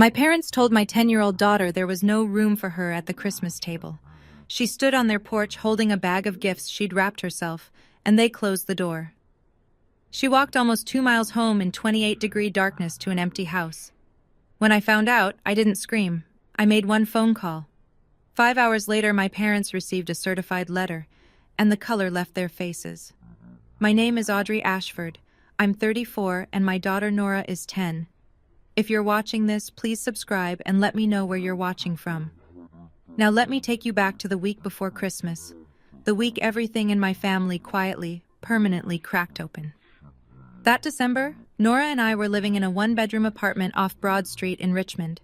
My parents told my 10-year-old daughter there was no room for her at the Christmas table. She stood on their porch holding a bag of gifts she'd wrapped herself, and they closed the door. She walked almost 2 miles home in 28-degree darkness to an empty house. When I found out, I didn't scream. I made one phone call. 5 hours later, my parents received a certified letter, and the color left their faces. My name is Audrey Ashford. I'm 34, and my daughter Nora is 10. If you're watching this, please subscribe and let me know where you're watching from. Now let me take you back to the week before Christmas, the week everything in my family quietly, permanently cracked open. That December, Nora and I were living in a one-bedroom apartment off Broad Street in Richmond.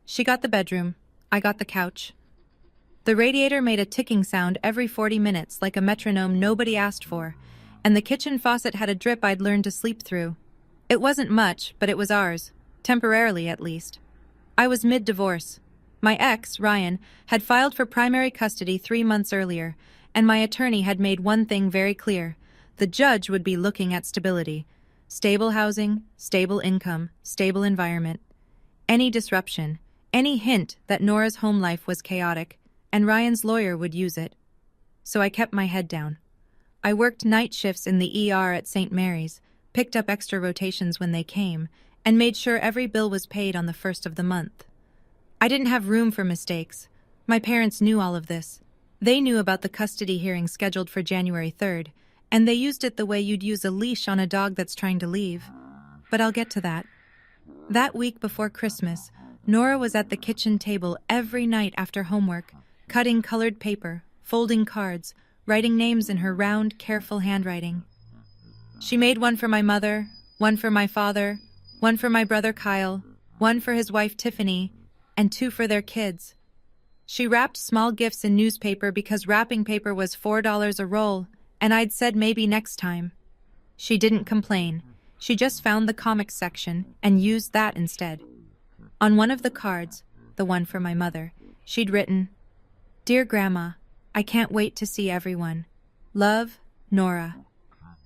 She got the bedroom, I got the couch. The radiator made a ticking sound every 40 minutes like a metronome nobody asked for, and the kitchen faucet had a drip I'd learned to sleep through. It wasn't much, but it was ours, temporarily at least. I was mid-divorce. My ex, Ryan, had filed for primary custody 3 months earlier, and my attorney had made one thing very clear. The judge would be looking at stability. Stable housing, stable income, stable environment. Any disruption, any hint that Nora's home life was chaotic, and Ryan's lawyer would use it. So I kept my head down. I worked night shifts in the ER at St. Mary's, picked up extra rotations when they came, and made sure every bill was paid on the first of the month. I didn't have room for mistakes. My parents knew all of this. They knew about the custody hearing scheduled for January 3rd, and they used it the way you'd use a leash on a dog that's trying to leave. But I'll get to that. That week before Christmas, Nora was at the kitchen table every night after homework, cutting colored paper, folding cards, writing names in her round, careful handwriting. She made one for my mother, one for my father, one for my brother Kyle, one for his wife Tiffany, and 2 for their kids. She wrapped small gifts in newspaper because wrapping paper was $4 a roll, and I'd said maybe next time. She didn't complain. She just found the comics section and used that instead. On one of the cards, the one for my mother, she'd written, "Dear Grandma, I can't wait to see everyone. Love, Nora."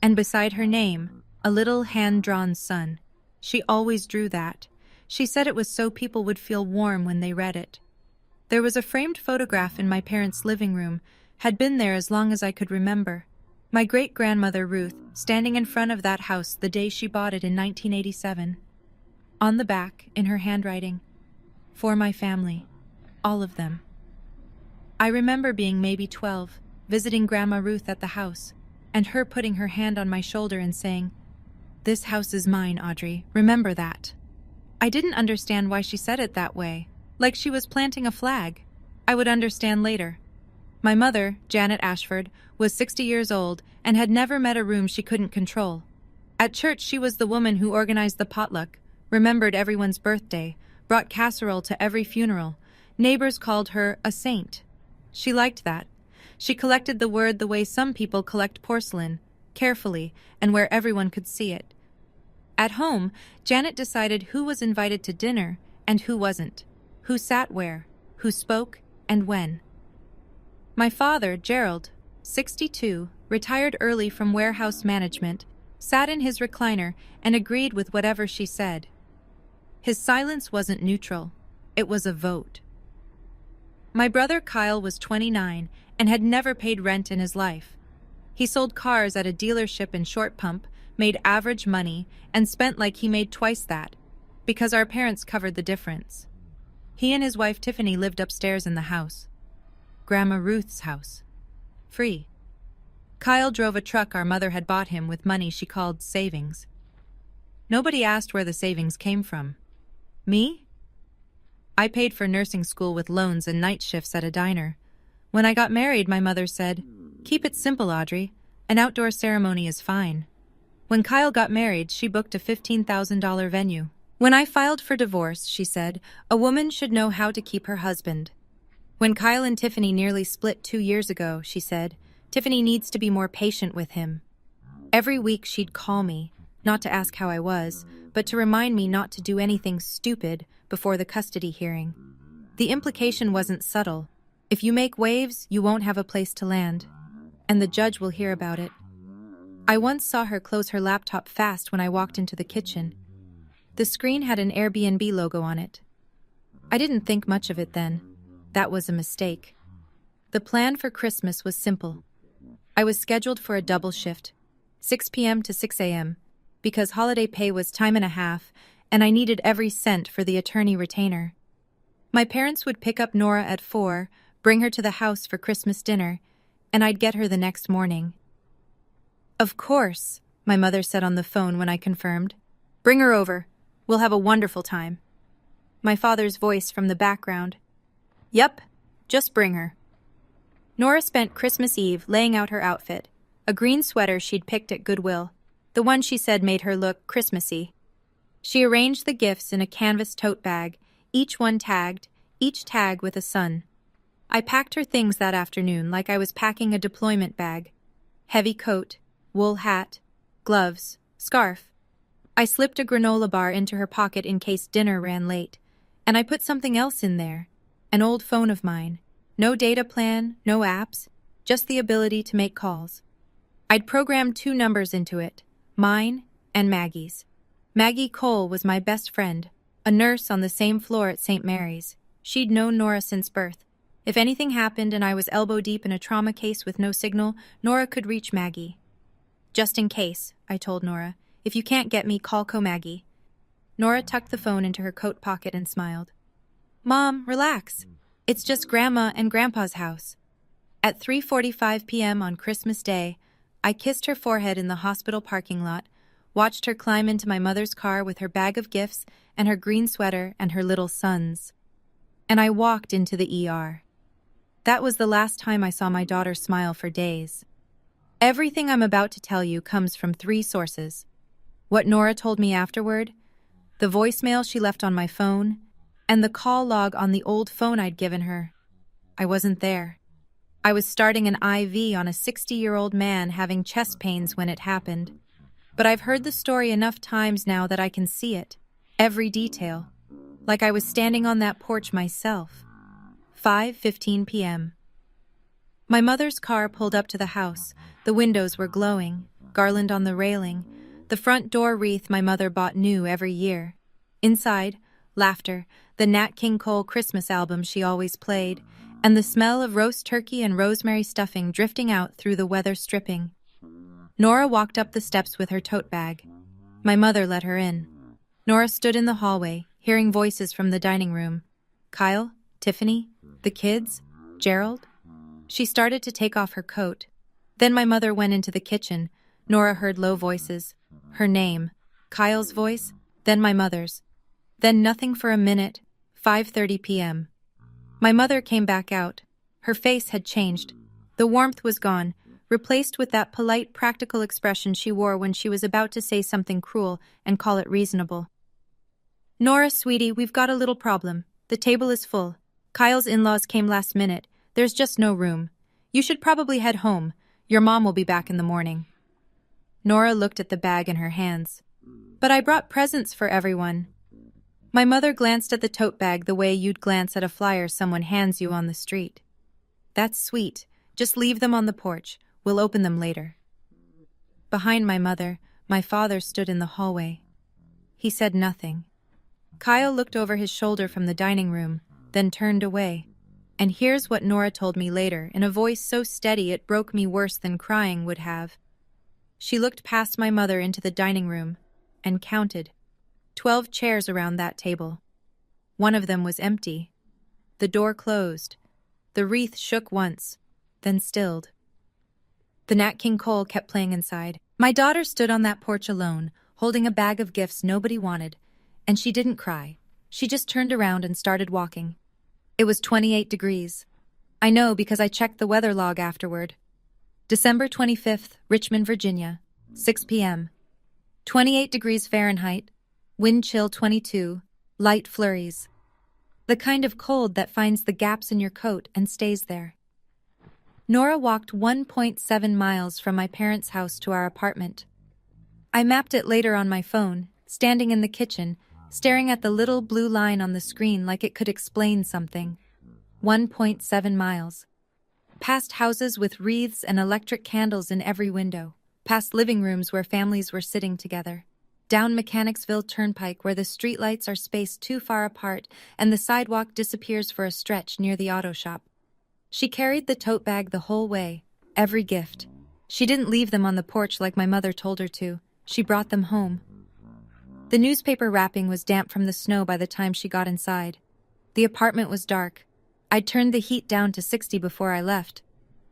And beside her name, a little hand-drawn sun. She always drew that. She said it was so people would feel warm when they read it. There was a framed photograph in my parents' living room, had been there as long as I could remember. My great-grandmother Ruth, standing in front of that house the day she bought it in 1987. On the back, in her handwriting, "For my family, all of them." I remember being maybe 12, visiting Grandma Ruth at the house, and her putting her hand on my shoulder and saying, "This house is mine, Audrey, remember that." I didn't understand why she said it that way, like she was planting a flag. I would understand later. My mother, Janet Ashford, was 60 years old and had never met a room she couldn't control. At church, she was the woman who organized the potluck, remembered everyone's birthday, brought casserole to every funeral. Neighbors called her a saint. She liked that. She collected the word the way some people collect porcelain, carefully, and where everyone could see it. At home, Janet decided who was invited to dinner and who wasn't, who sat where, who spoke, and when. My father, Gerald, 62, retired early from warehouse management, sat in his recliner and agreed with whatever she said. His silence wasn't neutral, it was a vote. My brother Kyle was 29 and had never paid rent in his life. He sold cars at a dealership in Short Pump, made average money, and spent like he made twice that, because our parents covered the difference. He and his wife Tiffany lived upstairs in the house. Grandma Ruth's house. Free. Kyle drove a truck our mother had bought him with money she called savings. Nobody asked where the savings came from. Me? I paid for nursing school with loans and night shifts at a diner. When I got married, my mother said, "Keep it simple, Audrey. An outdoor ceremony is fine." When Kyle got married, she booked a $15,000 venue. When I filed for divorce, she said, "A woman should know how to keep her husband." When Kyle and Tiffany nearly split 2 years ago, she said, "Tiffany needs to be more patient with him." Every week she'd call me, not to ask how I was, but to remind me not to do anything stupid before the custody hearing. The implication wasn't subtle. If you make waves, you won't have a place to land, and the judge will hear about it. I once saw her close her laptop fast when I walked into the kitchen. The screen had an Airbnb logo on it. I didn't think much of it then. That was a mistake. The plan for Christmas was simple. I was scheduled for a double shift, 6 p.m. to 6 a.m., because holiday pay was time and a half, and I needed every cent for the attorney retainer. My parents would pick up Nora at 4, bring her to the house for Christmas dinner, and I'd get her the next morning. "Of course," my mother said on the phone when I confirmed. "Bring her over. We'll have a wonderful time." My father's voice from the background. "Yep, just bring her." Nora spent Christmas Eve laying out her outfit, a green sweater she'd picked at Goodwill, the one she said made her look Christmassy. She arranged the gifts in a canvas tote bag, each one tagged, each tag with a sun. I packed her things that afternoon like I was packing a deployment bag. Heavy coat, wool hat, gloves, scarf. I slipped a granola bar into her pocket in case dinner ran late, and I put something else in there, an old phone of mine. No data plan, no apps, just the ability to make calls. I'd programmed 2 numbers into it, mine and Maggie's. Maggie Cole was my best friend, a nurse on the same floor at St. Mary's. She'd known Nora since birth. If anything happened and I was elbow deep in a trauma case with no signal, Nora could reach Maggie. "Just in case," I told Nora. "If you can't get me, call Maggie." Nora tucked the phone into her coat pocket and smiled. "Mom, relax. It's just Grandma and Grandpa's house." At 3:45 p.m. on Christmas Day, I kissed her forehead in the hospital parking lot, watched her climb into my mother's car with her bag of gifts and her green sweater and her little sons. And I walked into the ER. That was the last time I saw my daughter smile for days. Everything I'm about to tell you comes from 3 sources. What Nora told me afterward, the voicemail she left on my phone, and the call log on the old phone I'd given her. I wasn't there. I was starting an IV on a 60-year-old man having chest pains when it happened. But I've heard the story enough times now that I can see it, every detail, like I was standing on that porch myself. 5:15 p.m. My mother's car pulled up to the house. The windows were glowing, garland on the railing, the front door wreath my mother bought new every year. Inside, laughter, the Nat King Cole Christmas album she always played, and the smell of roast turkey and rosemary stuffing drifting out through the weather stripping. Nora walked up the steps with her tote bag. My mother let her in. Nora stood in the hallway, hearing voices from the dining room. Kyle, Tiffany, the kids, Gerald. She started to take off her coat. Then my mother went into the kitchen. Nora heard low voices. Her name, Kyle's voice, then my mother's. Then nothing for a minute. 5:30 p.m. My mother came back out. Her face had changed. The warmth was gone, replaced with that polite, practical expression she wore when she was about to say something cruel and call it reasonable. "Nora, sweetie, we've got a little problem. The table is full. Kyle's in-laws came last minute. There's just no room. You should probably head home. Your mom will be back in the morning." Nora looked at the bag in her hands. "But I brought presents for everyone." My mother glanced at the tote bag the way you'd glance at a flyer someone hands you on the street. "That's sweet. Just leave them on the porch. We'll open them later." Behind my mother, my father stood in the hallway. He said nothing. Kyle looked over his shoulder from the dining room, then turned away. And here's what Nora told me later, in a voice so steady it broke me worse than crying would have. She looked past my mother into the dining room and counted. 12 chairs around that table. One of them was empty. The door closed. The wreath shook once, then stilled. The Nat King Cole kept playing inside. My daughter stood on that porch alone, holding a bag of gifts nobody wanted, and she didn't cry. She just turned around and started walking. It was 28 degrees. I know because I checked the weather log afterward. December 25th, Richmond, Virginia, 6 p.m. 28 degrees Fahrenheit, wind chill 22, light flurries. The kind of cold that finds the gaps in your coat and stays there. Nora walked 1.7 miles from my parents' house to our apartment. I mapped it later on my phone, standing in the kitchen, staring at the little blue line on the screen like it could explain something. 1.7 miles. Past houses with wreaths and electric candles in every window. Past living rooms where families were sitting together. down Mechanicsville Turnpike where the streetlights are spaced too far apart and the sidewalk disappears for a stretch near the auto shop. She carried the tote bag the whole way, every gift. She didn't leave them on the porch like my mother told her to. She brought them home. The newspaper wrapping was damp from the snow by the time she got inside. The apartment was dark. I'd turned the heat down to 60 before I left.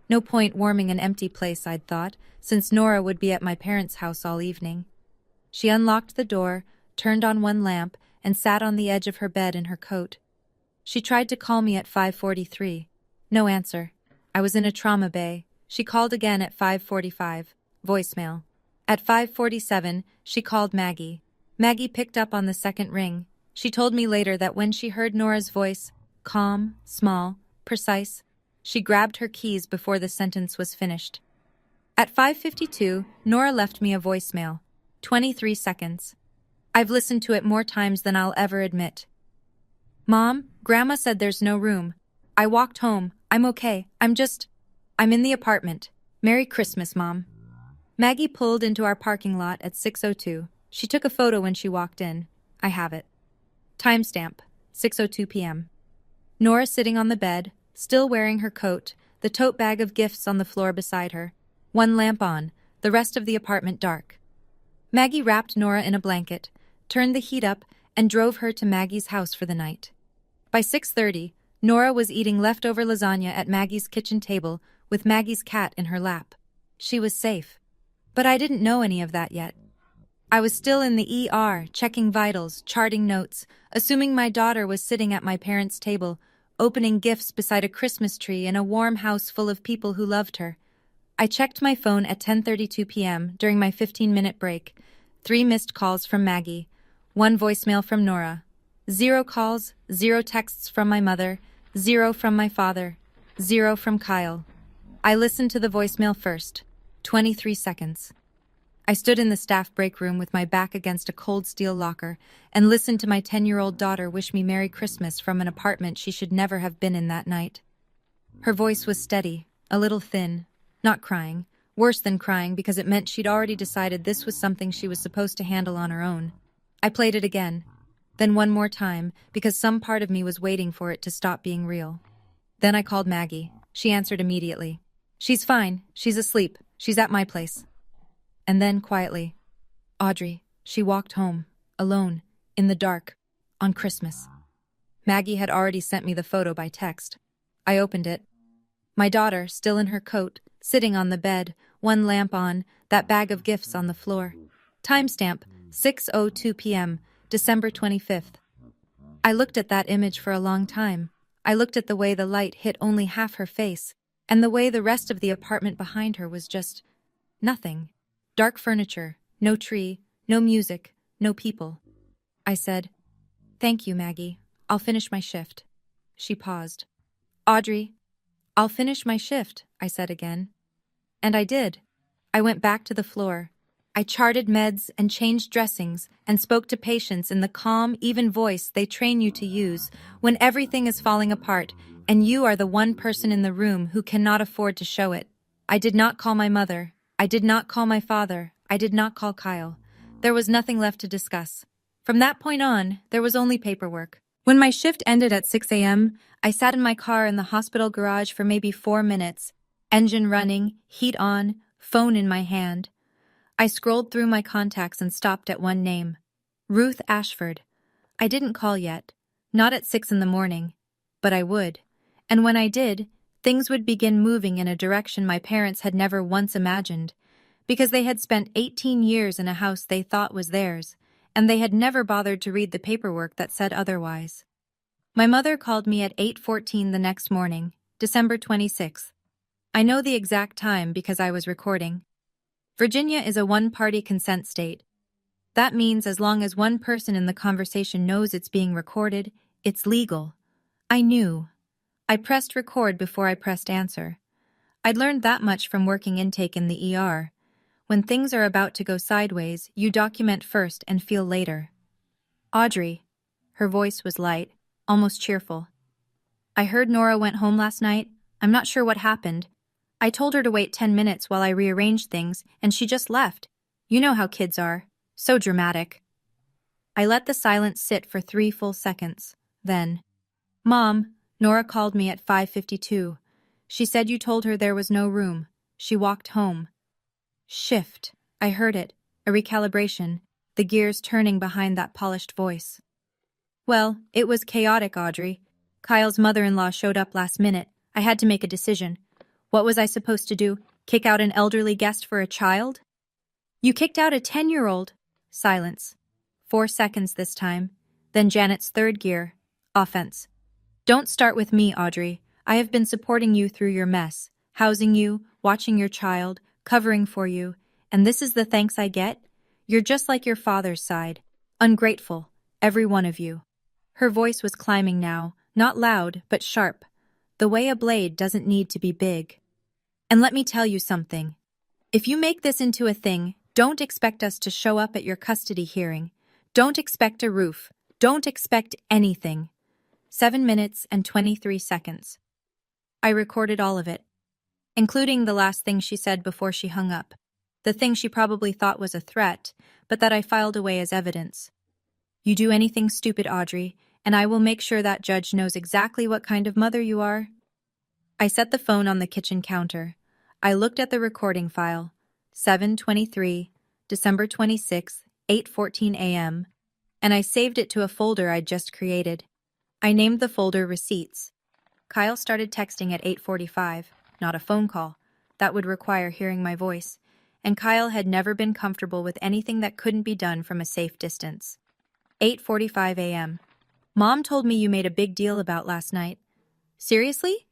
No point warming an empty place, I'd thought, since Nora would be at my parents' house all evening. She unlocked the door, turned on one lamp, and sat on the edge of her bed in her coat. She tried to call me at 5:43. No answer. I was in a trauma bay. She called again at 5:45. Voicemail. At 5:47, she called Maggie. Maggie picked up on the second ring. She told me later that when she heard Nora's voice, calm, small, precise, she grabbed her keys before the sentence was finished. At 5:52, Nora left me a voicemail. 23 seconds. I've listened to it more times than I'll ever admit. Mom, Grandma said there's no room. I walked home. I'm okay. I'm in the apartment. Merry Christmas, Mom. Maggie pulled into our parking lot at 6:02. She took a photo when she walked in. I have it. Timestamp, 6:02 p.m. Nora sitting on the bed, still wearing her coat, the tote bag of gifts on the floor beside her. One lamp on, the rest of the apartment dark. Maggie wrapped Nora in a blanket, turned the heat up, and drove her to Maggie's house for the night. By 6:30, Nora was eating leftover lasagna at Maggie's kitchen table with Maggie's cat in her lap. She was safe. But I didn't know any of that yet. I was still in the ER, checking vitals, charting notes, assuming my daughter was sitting at my parents' table, opening gifts beside a Christmas tree in a warm house full of people who loved her. I checked my phone at 10:32 p.m. during my 15-minute break. 3 missed calls from Maggie, 1 voicemail from Nora, 0 calls, 0 texts from my mother, 0 from my father, 0 from Kyle. I listened to the voicemail first. 23 seconds. I stood in the staff break room with my back against a cold steel locker and listened to my 10-year-old daughter wish me Merry Christmas from an apartment she should never have been in that night. Her voice was steady, a little thin, not crying, worse than crying because it meant she'd already decided this was something she was supposed to handle on her own. I played it again, then one more time because some part of me was waiting for it to stop being real. Then I called Maggie. She answered immediately. She's fine. She's asleep. She's at my place. And then, quietly, Audrey. She walked home, alone, in the dark, on Christmas. Maggie had already sent me the photo by text. I opened it. My daughter, still in her coat, sitting on the bed, one lamp on, that bag of gifts on the floor. Timestamp, 6:02 p.m., December 25th. I looked at that image for a long time. I looked at the way the light hit only half her face, and the way the rest of the apartment behind her was just nothing. Dark furniture, no tree, no music, no people. I said, "Thank you, Maggie. I'll finish my shift." She paused. "Audrey, I'll finish my shift," I said again. And I did. I went back to the floor. I charted meds and changed dressings and spoke to patients in the calm, even voice they train you to use when everything is falling apart and you are the one person in the room who cannot afford to show it. I did not call my mother. I did not call my father. I did not call Kyle. There was nothing left to discuss. From that point on, there was only paperwork. When my shift ended at 6 a.m., I sat in my car in the hospital garage for maybe 4 minutes, engine running, heat on, phone in my hand. I scrolled through my contacts and stopped at one name. Ruth Ashford. I didn't call yet. Not at 6 in the morning. But I would. And when I did, things would begin moving in a direction my parents had never once imagined, because they had spent 18 years in a house they thought was theirs, and they had never bothered to read the paperwork that said otherwise. My mother called me at 8:14 the next morning, December 26th. I know the exact time because I was recording. Virginia is a one-party consent state. That means as long as one person in the conversation knows it's being recorded, it's legal. I knew. I pressed record before I pressed answer. I'd learned that much from working intake in the ER. When things are about to go sideways, you document first and feel later. Audrey. Her voice was light, almost cheerful. I heard Nora went home last night. I'm not sure what happened. I told her to wait 10 minutes while I rearranged things, and she just left. You know how kids are. So dramatic. I let the silence sit for 3 full seconds. Then, Mom, Nora called me at 5:52. She said you told her there was no room. She walked home. Shift. I heard it. A recalibration. The gears turning behind that polished voice. Well, it was chaotic, Audrey. Kyle's mother-in-law showed up last minute. I had to make a decision. What was I supposed to do? Kick out an elderly guest for a child? You kicked out a 10-year-old. Silence. 4 seconds this time. Then Janet's third gear. Offense. Don't start with me, Audrey. I have been supporting you through your mess, housing you, watching your child, covering for you, and this is the thanks I get? You're just like your father's side. Ungrateful, every one of you. Her voice was climbing now, not loud, but sharp. The way a blade doesn't need to be big. And let me tell you something. If you make this into a thing, don't expect us to show up at your custody hearing. Don't expect a roof. Don't expect anything. 7 minutes and 23 seconds. I recorded all of it, including the last thing she said before she hung up. The thing she probably thought was a threat, but that I filed away as evidence. You do anything stupid, Audrey, and I will make sure that judge knows exactly what kind of mother you are. I set the phone on the kitchen counter. I looked at the recording file. 7:23, December 26, 8:14 a.m., and I saved it to a folder I'd just created. I named the folder Receipts. Kyle started texting at 8:45, not a phone call. That would require hearing my voice, and Kyle had never been comfortable with anything that couldn't be done from a safe distance. 8:45 a.m. Mom told me you made a big deal about last night. Seriously?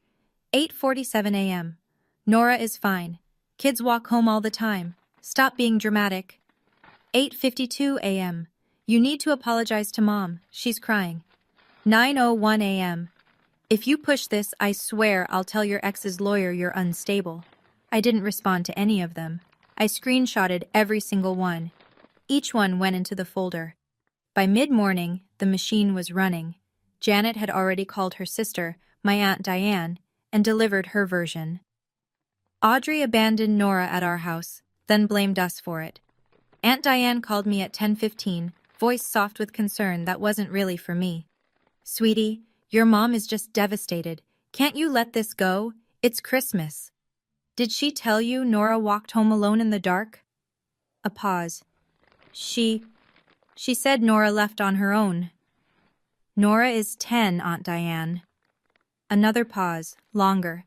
8:47 a.m. Nora is fine. Kids walk home all the time. Stop being dramatic. 8:52 a.m. You need to apologize to Mom. She's crying. 9:01 a.m. If you push this, I swear I'll tell your ex's lawyer you're unstable. I didn't respond to any of them. I screenshotted every single one. Each one went into the folder. By mid-morning, the machine was running. Janet had already called her sister, my Aunt Diane, and delivered her version. Audrey abandoned Nora at our house, then blamed us for it. Aunt Diane called me at 10:15, voice soft with concern that wasn't really for me. Sweetie, your mom is just devastated. Can't you let this go? It's Christmas. Did she tell you Nora walked home alone in the dark? A pause. She said Nora left on her own. Nora is 10, Aunt Diane. Another pause, longer.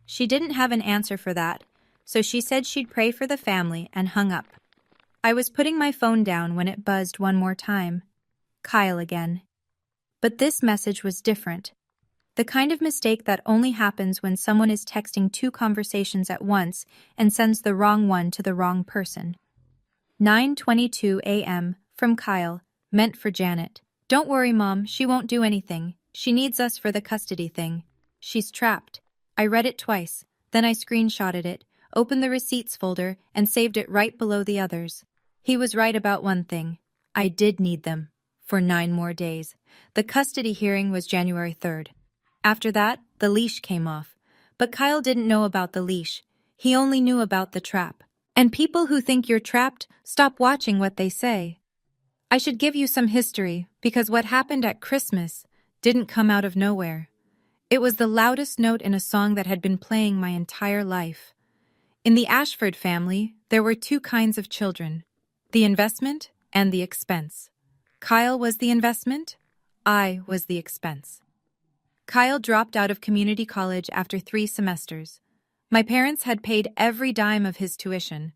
She didn't have an answer for that, so she said she'd pray for the family and hung up. I was putting my phone down when it buzzed one more time. Kyle again. But this message was different. The kind of mistake that only happens when someone is texting 2 conversations at once and sends the wrong one to the wrong person. 9:22 a.m. from Kyle, meant for Janet. Don't worry, Mom, she won't do anything. She needs us for the custody thing. She's trapped. I read it twice, then I screenshotted it, opened the receipts folder, and saved it right below the others. He was right about one thing. I did need them. For 9 more days. The custody hearing was January 3rd. After that, the leash came off. But Kyle didn't know about the leash. He only knew about the trap. And people who think you're trapped, stop watching what they say. I should give you some history, because what happened at Christmas didn't come out of nowhere. It was the loudest note in a song that had been playing my entire life. In the Ashford family, there were 2 kinds of children, the investment and the expense. Kyle was the investment, I was the expense. Kyle dropped out of community college after 3 semesters. My parents had paid every dime of his tuition.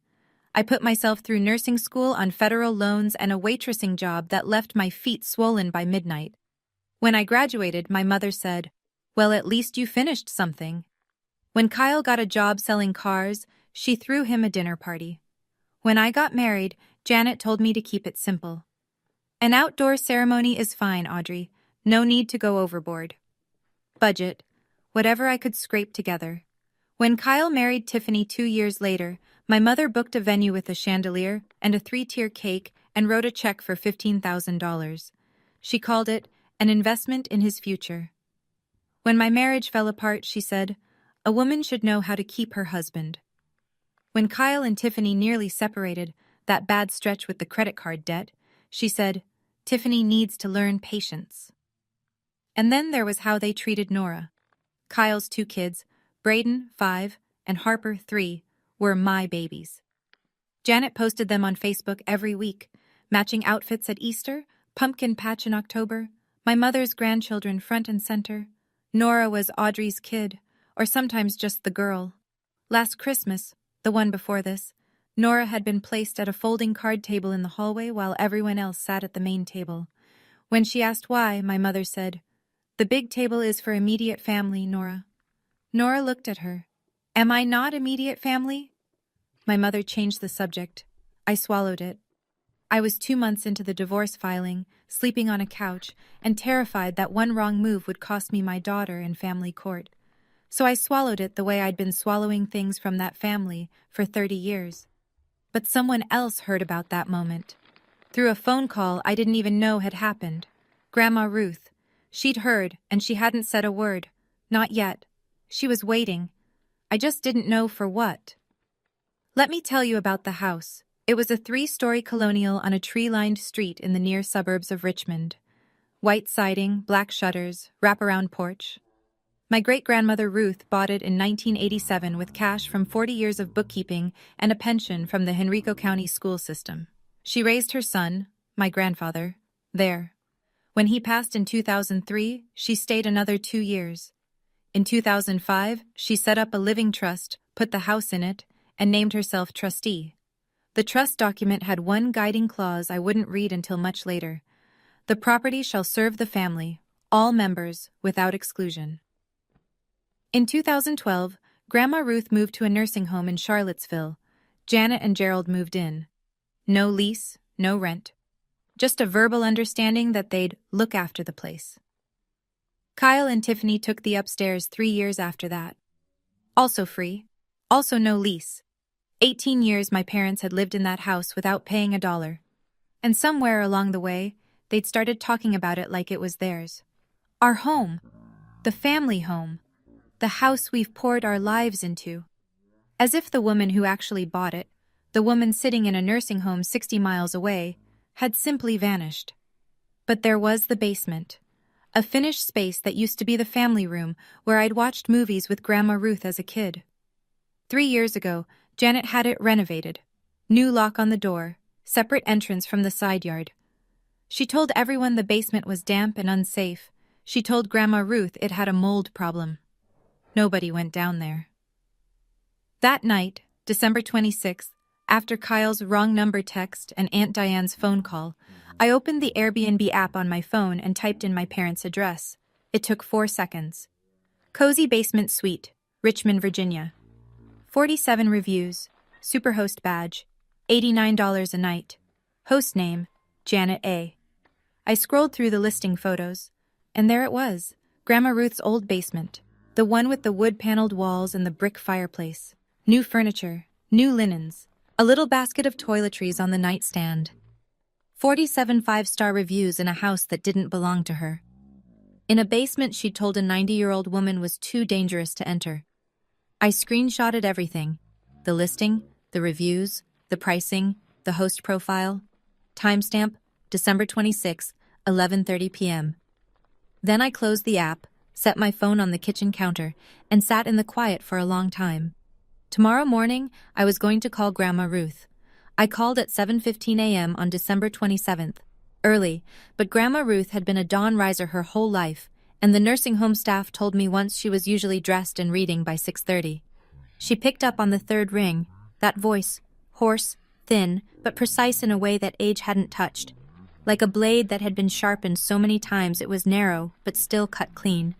I put myself through nursing school on federal loans and a waitressing job that left my feet swollen by midnight. When I graduated, my mother said, "Well, at least you finished something." When Kyle got a job selling cars, she threw him a dinner party. When I got married, Janet told me to keep it simple. An outdoor ceremony is fine, Audrey. No need to go overboard. Budget. Whatever I could scrape together. When Kyle married Tiffany 2 years later, my mother booked a venue with a chandelier and a 3-tier cake and wrote a check for $15,000. She called it an investment in his future. When my marriage fell apart, she said, "A woman should know how to keep her husband." When Kyle and Tiffany nearly separated, that bad stretch with the credit card debt, she said, "Tiffany needs to learn patience." And then there was how they treated Nora. Kyle's 2 kids, Braden, 5, and Harper, 3, were my babies. Janet posted them on Facebook every week, matching outfits at Easter, pumpkin patch in October, my mother's grandchildren front and center. Nora was Audrey's kid, or sometimes just the girl. Last Christmas, the one before this, Nora had been placed at a folding card table in the hallway while everyone else sat at the main table. When she asked why, my mother said, "The big table is for immediate family, Nora." Nora looked at her. "Am I not immediate family?" My mother changed the subject. I swallowed it. I was 2 months into the divorce filing, sleeping on a couch, and terrified that one wrong move would cost me my daughter in family court. So I swallowed it the way I'd been swallowing things from that family for 30 years. But someone else heard about that moment. Through a phone call I didn't even know had happened. Grandma Ruth. She'd heard, and she hadn't said a word. Not yet. She was waiting. I just didn't know for what. Let me tell you about the house. It was a 3-story colonial on a tree-lined street in the near suburbs of Richmond. White siding, black shutters, wraparound porch. My great-grandmother Ruth bought it in 1987 with cash from 40 years of bookkeeping and a pension from the Henrico County school system. She raised her son, my grandfather, there. When he passed in 2003, she stayed another 2 years. In 2005, she set up a living trust, put the house in it, and named herself trustee. The trust document had one guiding clause I wouldn't read until much later. The property shall serve the family, all members, without exclusion. In 2012, Grandma Ruth moved to a nursing home in Charlottesville. Janet and Gerald moved in. No lease, no rent. Just a verbal understanding that they'd look after the place. Kyle and Tiffany took the upstairs 3 years after that. Also free. Also no lease. 18 years my parents had lived in that house without paying a dollar. And somewhere along the way, they'd started talking about it like it was theirs. Our home. The family home. The house we've poured our lives into. As if the woman who actually bought it, the woman sitting in a nursing home 60 miles away, had simply vanished. But there was the basement. A finished space that used to be the family room where I'd watched movies with Grandma Ruth as a kid. 3 years ago, Janet had it renovated. New lock on the door, separate entrance from the side yard. She told everyone the basement was damp and unsafe. She told Grandma Ruth it had a mold problem. Nobody went down there. That night, December 26th, after Kyle's wrong number text and Aunt Diane's phone call, I opened the Airbnb app on my phone and typed in my parents' address. It took 4 seconds. Cozy Basement Suite, Richmond, Virginia. 47 reviews, Superhost badge, $89 a night. Host name, Janet A. I scrolled through the listing photos, and there it was, Grandma Ruth's old basement, the one with the wood-paneled walls and the brick fireplace. New furniture, new linens, a little basket of toiletries on the nightstand. 47 5-star reviews in a house that didn't belong to her. In a basement she'd told a 90-year-old woman was too dangerous to enter. I screenshotted everything. The listing, the reviews, the pricing, the host profile. Timestamp, December 26, 11:30 p.m. Then I closed the app, set my phone on the kitchen counter, and sat in the quiet for a long time. Tomorrow morning, I was going to call Grandma Ruth. I called at 7:15 a.m. on December 27th. Early, but Grandma Ruth had been a dawn riser her whole life, and the nursing home staff told me once she was usually dressed and reading by 6:30. She picked up on the third ring, that voice, hoarse, thin, but precise in a way that age hadn't touched. Like a blade that had been sharpened so many times it was narrow, but still cut clean.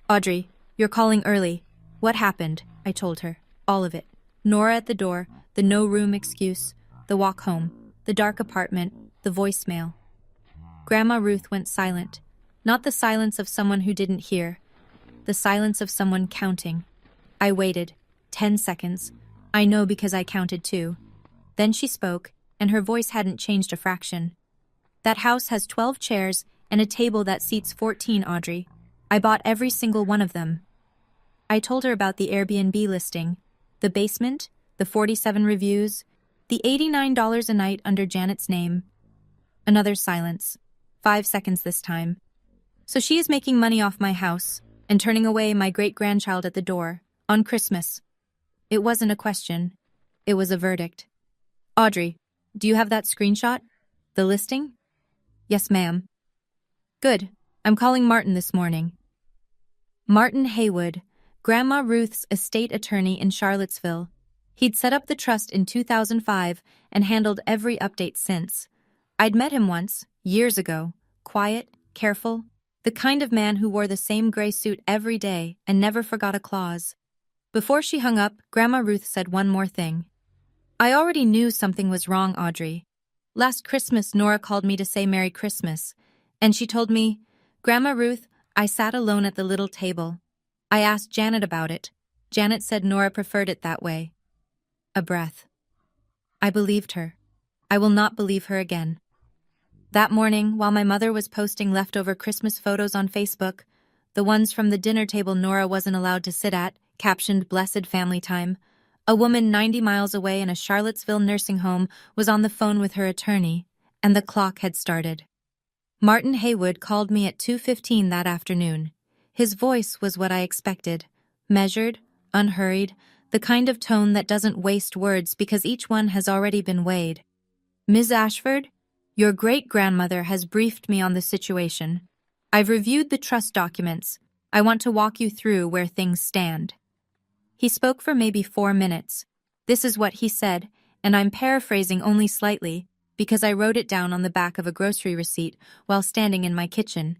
"Audrey, you're calling early. What happened?" I told her. All of it. Nora at the door, the no-room excuse, the walk home, the dark apartment, the voicemail. Grandma Ruth went silent. Not the silence of someone who didn't hear. The silence of someone counting. I waited. 10 seconds. I know because I counted too. Then she spoke, and her voice hadn't changed a fraction. "That house has 12 chairs and a table that seats 14, Audrey. I bought every single one of them." I told her about the Airbnb listing, the basement, the 47 reviews. The $89 a night under Janet's name. Another silence. 5 seconds this time. So she is making money off my house and turning away my great-grandchild at the door on Christmas. It wasn't a question. It was a verdict. Audrey, do you have that screenshot? The listing? Yes, ma'am. Good. I'm calling Martin this morning. Martin Haywood, Grandma Ruth's estate attorney in Charlottesville. He'd set up the trust in 2005 and handled every update since. I'd met him once, years ago, quiet, careful, the kind of man who wore the same gray suit every day and never forgot a clause. Before she hung up, Grandma Ruth said one more thing. I already knew something was wrong, Audrey. Last Christmas, Nora called me to say Merry Christmas, and she told me, Grandma Ruth, I sat alone at the little table. I asked Janet about it. Janet said Nora preferred it that way. A breath. I believed her. I will not believe her again. That morning, while my mother was posting leftover Christmas photos on Facebook, the ones from the dinner table Nora wasn't allowed to sit at, captioned Blessed Family Time, a woman 90 miles away in a Charlottesville nursing home was on the phone with her attorney, and the clock had started. Martin Haywood called me at 2:15 that afternoon. His voice was what I expected, measured, unhurried, the kind of tone that doesn't waste words because each one has already been weighed. Ms. Ashford, your great-grandmother has briefed me on the situation. I've reviewed the trust documents. I want to walk you through where things stand. He spoke for maybe 4 minutes. This is what he said, and I'm paraphrasing only slightly because I wrote it down on the back of a grocery receipt while standing in my kitchen.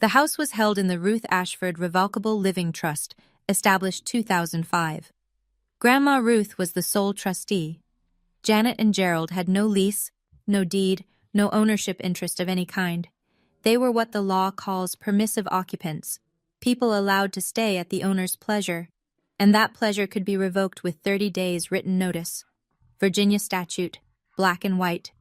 The house was held in the Ruth Ashford Revocable Living Trust, established 2005. Grandma Ruth was the sole trustee. Janet and Gerald had no lease, no deed, no ownership interest of any kind. They were what the law calls permissive occupants, people allowed to stay at the owner's pleasure, and that pleasure could be revoked with 30 days written notice. Virginia statute, black and white.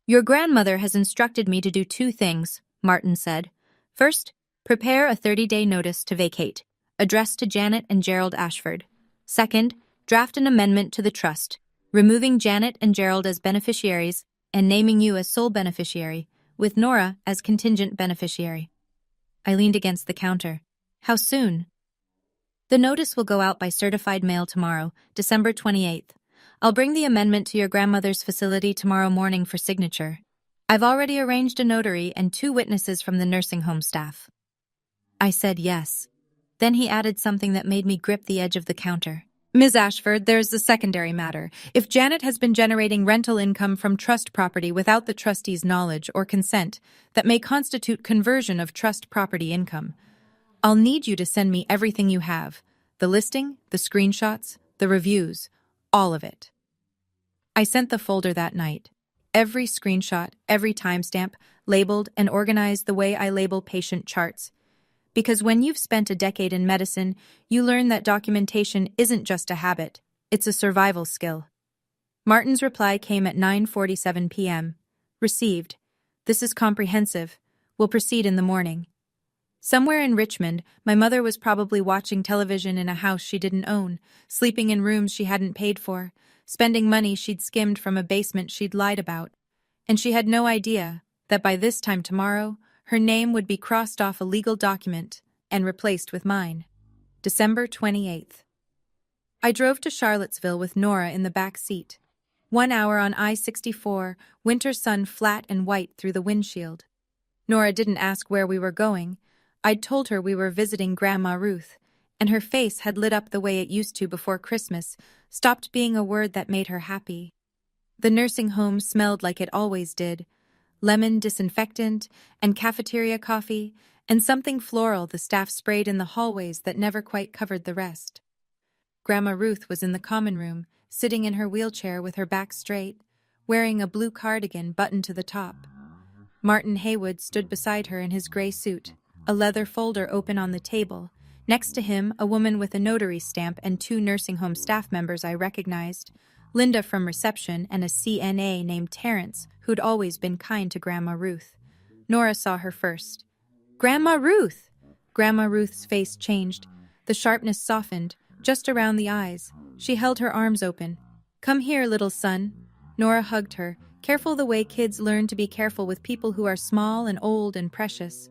Your grandmother has instructed me to do 2 things, Martin said. First, prepare a 30-day notice to vacate, addressed to Janet and Gerald Ashford. Second, draft an amendment to the trust, removing Janet and Gerald as beneficiaries and naming you as sole beneficiary, with Nora as contingent beneficiary. I leaned against the counter. How soon? The notice will go out by certified mail tomorrow, December 28th. I'll bring the amendment to your grandmother's facility tomorrow morning for signature. I've already arranged a notary and 2 witnesses from the nursing home staff. I said yes. Then he added something that made me grip the edge of the counter. Ms. Ashford, there's the secondary matter. If Janet has been generating rental income from trust property without the trustee's knowledge or consent, that may constitute conversion of trust property income. I'll need you to send me everything you have. The listing, the screenshots, the reviews, all of it. I sent the folder that night. Every screenshot, every timestamp, labeled and organized the way I label patient charts. Because when you've spent a decade in medicine, you learn that documentation isn't just a habit, it's a survival skill. Martin's reply came at 9:47 p.m. Received. This is comprehensive. We'll proceed in the morning. Somewhere in Richmond, my mother was probably watching television in a house she didn't own, sleeping in rooms she hadn't paid for, spending money she'd skimmed from a basement she'd lied about. And she had no idea that by this time tomorrow, her name would be crossed off a legal document and replaced with mine. December 28th. I drove to Charlottesville with Nora in the back seat. 1 hour on I-64, winter sun flat and white through the windshield. Nora didn't ask where we were going. I'd told her we were visiting Grandma Ruth, and her face had lit up the way it used to before Christmas, stopped being a word that made her happy. The nursing home smelled like it always did, lemon disinfectant and cafeteria coffee, and something floral the staff sprayed in the hallways that never quite covered the rest. Grandma Ruth was in the common room, sitting in her wheelchair with her back straight, wearing a blue cardigan buttoned to the top. Martin Haywood stood beside her in his gray suit, a leather folder open on the table. Next to him, a woman with a notary stamp and 2 nursing home staff members I recognized, Linda from reception and a CNA named Terrence, who'd always been kind to Grandma Ruth. Nora saw her first. Grandma Ruth! Grandma Ruth's face changed. The sharpness softened, just around the eyes. She held her arms open. Come here, little son. Nora hugged her, careful the way kids learn to be careful with people who are small and old and precious.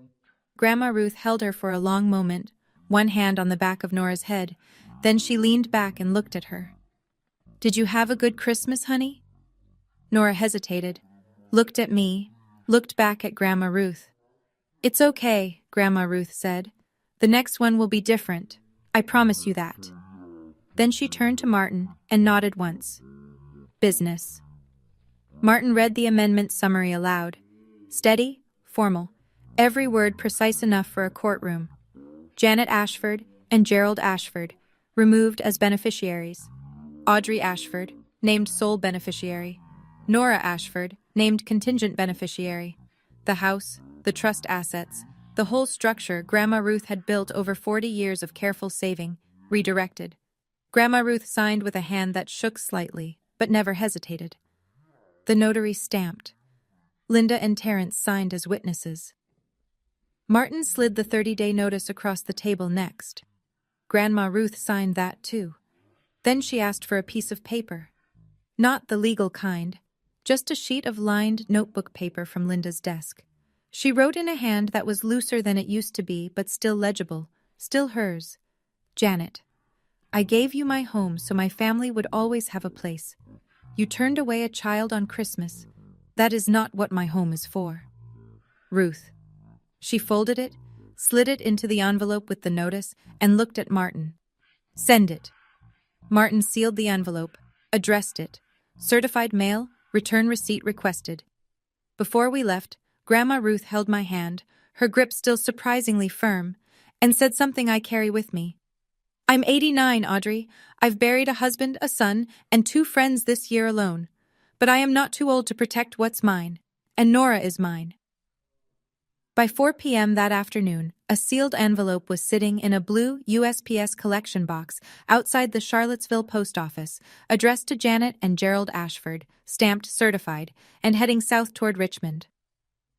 Grandma Ruth held her for a long moment, one hand on the back of Nora's head. Then she leaned back and looked at her. "Did you have a good Christmas, honey?" Nora hesitated, looked at me, looked back at Grandma Ruth. "It's okay," Grandma Ruth said. "The next one will be different. I promise you that." Then she turned to Martin and nodded once. "Business." Martin read the amendment summary aloud. Steady, formal, every word precise enough for a courtroom. Janet Ashford and Gerald Ashford, removed as beneficiaries. Audrey Ashford, named sole beneficiary. Nora Ashford, named contingent beneficiary. The house, the trust assets, the whole structure Grandma Ruth had built over 40 years of careful saving, redirected. Grandma Ruth signed with a hand that shook slightly, but never hesitated. The notary stamped. Linda and Terence signed as witnesses. Martin slid the 30-day notice across the table next. Grandma Ruth signed that too. Then she asked for a piece of paper. Not the legal kind, just a sheet of lined notebook paper from Linda's desk. She wrote in a hand that was looser than it used to be, but still legible, still hers. "Janet, I gave you my home so my family would always have a place. You turned away a child on Christmas. That is not what my home is for. Ruth." She folded it, slid it into the envelope with the notice, and looked at Martin. "Send it." Martin sealed the envelope, addressed it. "Certified mail, return receipt requested." Before we left, Grandma Ruth held my hand, her grip still surprisingly firm, and said something I carry with me. "I'm 89, Audrey. I've buried a husband, a son, and 2 friends this year alone. But I am not too old to protect what's mine, and Nora is mine." By 4 p.m. that afternoon, a sealed envelope was sitting in a blue USPS collection box outside the Charlottesville post office, addressed to Janet and Gerald Ashford, stamped certified, and heading south toward Richmond.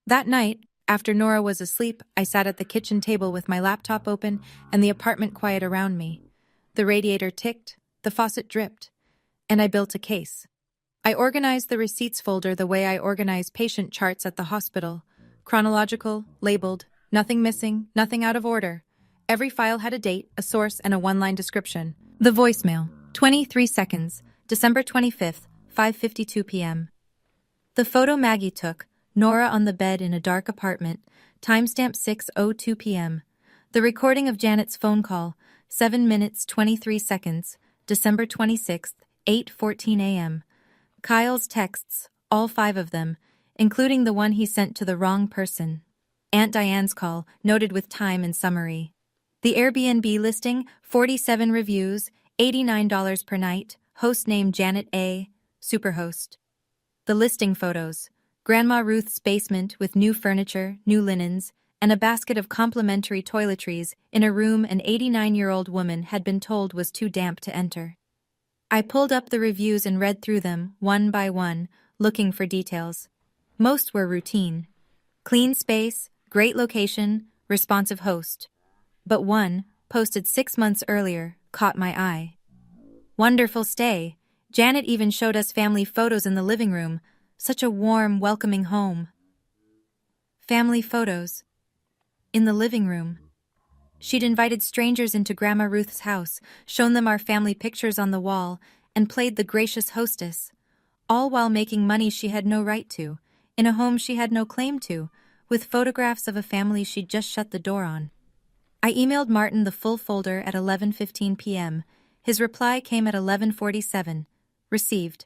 That night, after Nora was asleep, I sat at the kitchen table with my laptop open and the apartment quiet around me. The radiator ticked, the faucet dripped, and I built a case. I organized the receipts folder the way I organize patient charts at the hospital. Chronological, labeled, nothing missing, nothing out of order. Every file had a date, a source, and a one-line description. The voicemail, 23 seconds, December 25th, 5:52 p.m. The photo Maggie took, Nora on the bed in a dark apartment, timestamp 6:02 p.m. The recording of Janet's phone call, 7 minutes 23 seconds, December 26th, 8:14 a.m. Kyle's texts, all 5 of them, including the one he sent to the wrong person. Aunt Diane's call, noted with time and summary. The Airbnb listing, 47 reviews, $89 per night, host name Janet A., superhost. The listing photos, Grandma Ruth's basement with new furniture, new linens, and a basket of complimentary toiletries in a room an 89-year-old woman had been told was too damp to enter. I pulled up the reviews and read through them, one by one, looking for details. Most were routine. Clean space, great location, responsive host. But one, posted 6 months earlier, caught my eye. Wonderful stay. Janet even showed us family photos in the living room. Such a warm, welcoming home. Family photos. In the living room. She'd invited strangers into Grandma Ruth's house, shown them our family pictures on the wall, and played the gracious hostess, all while making money she had no right to, in a home she had no claim to, with photographs of a family she'd just shut the door on. I emailed Martin the full folder at 11:15 p.m. His reply came at 11:47. Received.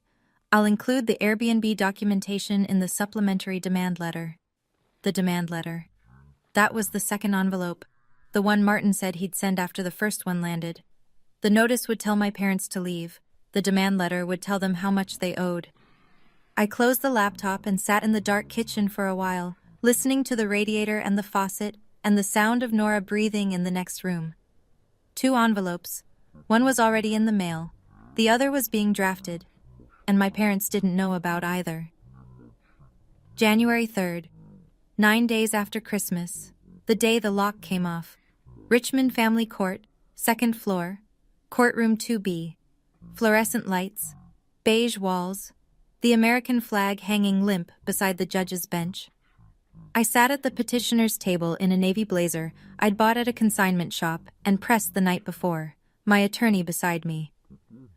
I'll include the Airbnb documentation in the supplementary demand letter. The demand letter. That was the second envelope, the one Martin said he'd send after the first one landed. The notice would tell my parents to leave. The demand letter would tell them how much they owed. I closed the laptop and sat in the dark kitchen for a while, listening to the radiator and the faucet and the sound of Nora breathing in the next room. 2 envelopes. One was already in the mail. The other was being drafted, and my parents didn't know about either. January 3rd. 9 days after Christmas, the day the lock came off. Richmond Family Court, 2nd floor, courtroom 2B. Fluorescent lights, beige walls, the American flag hanging limp beside the judge's bench. I sat at the petitioner's table in a navy blazer I'd bought at a consignment shop and pressed the night before, my attorney beside me.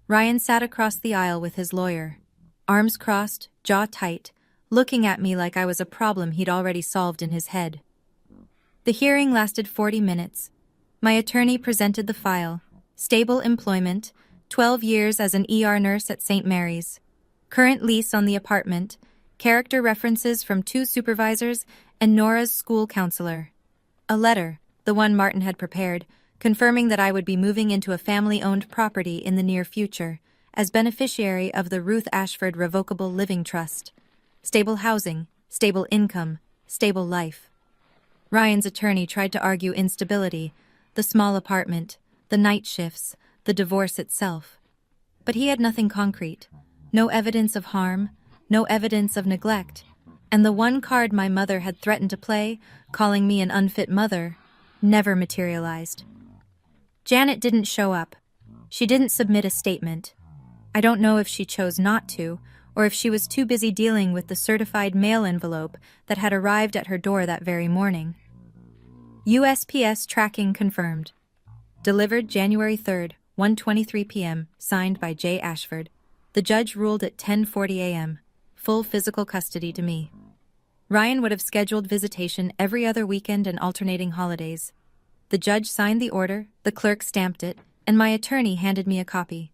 Ryan sat across the aisle with his lawyer, arms crossed, jaw tight, looking at me like I was a problem he'd already solved in his head. The hearing lasted 40 minutes. My attorney presented the file: stable employment, 12 years as an ER nurse at St. Mary's, current lease on the apartment, character references from 2 supervisors and Nora's school counselor. A letter, the one Martin had prepared, confirming that I would be moving into a family-owned property in the near future as beneficiary of the Ruth Ashford Revocable Living Trust. Stable housing, stable income, stable life. Ryan's attorney tried to argue instability, the small apartment, the night shifts, the divorce itself. But he had nothing concrete, no evidence of harm, no evidence of neglect, and the one card my mother had threatened to play, calling me an unfit mother, never materialized. Janet didn't show up. She didn't submit a statement. I don't know if she chose not to, or if she was too busy dealing with the certified mail envelope that had arrived at her door that very morning. USPS tracking confirmed. Delivered January 3rd, 1:23 p.m., signed by J. Ashford. The judge ruled at 10:40 a.m., full physical custody to me. Ryan would have scheduled visitation every other weekend and alternating holidays. The judge signed the order, the clerk stamped it, and my attorney handed me a copy.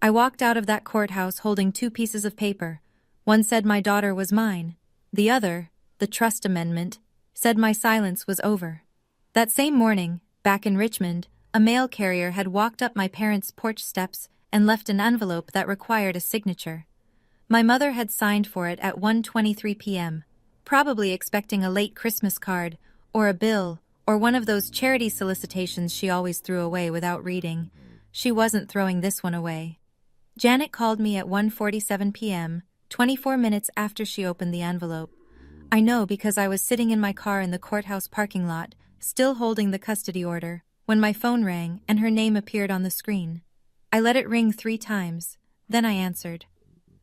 I walked out of that courthouse holding 2 pieces of paper. One said my daughter was mine. The other, the trust amendment, said my silence was over. That same morning, back in Richmond, a mail carrier had walked up my parents' porch steps and left an envelope that required a signature. My mother had signed for it at 1:23 p.m., probably expecting a late Christmas card, or a bill, or one of those charity solicitations she always threw away without reading. She wasn't throwing this one away. Janet called me at 1:47 p.m., 24 minutes after she opened the envelope. I know because I was sitting in my car in the courthouse parking lot, still holding the custody order, when my phone rang and her name appeared on the screen. I let it ring 3 times, then I answered.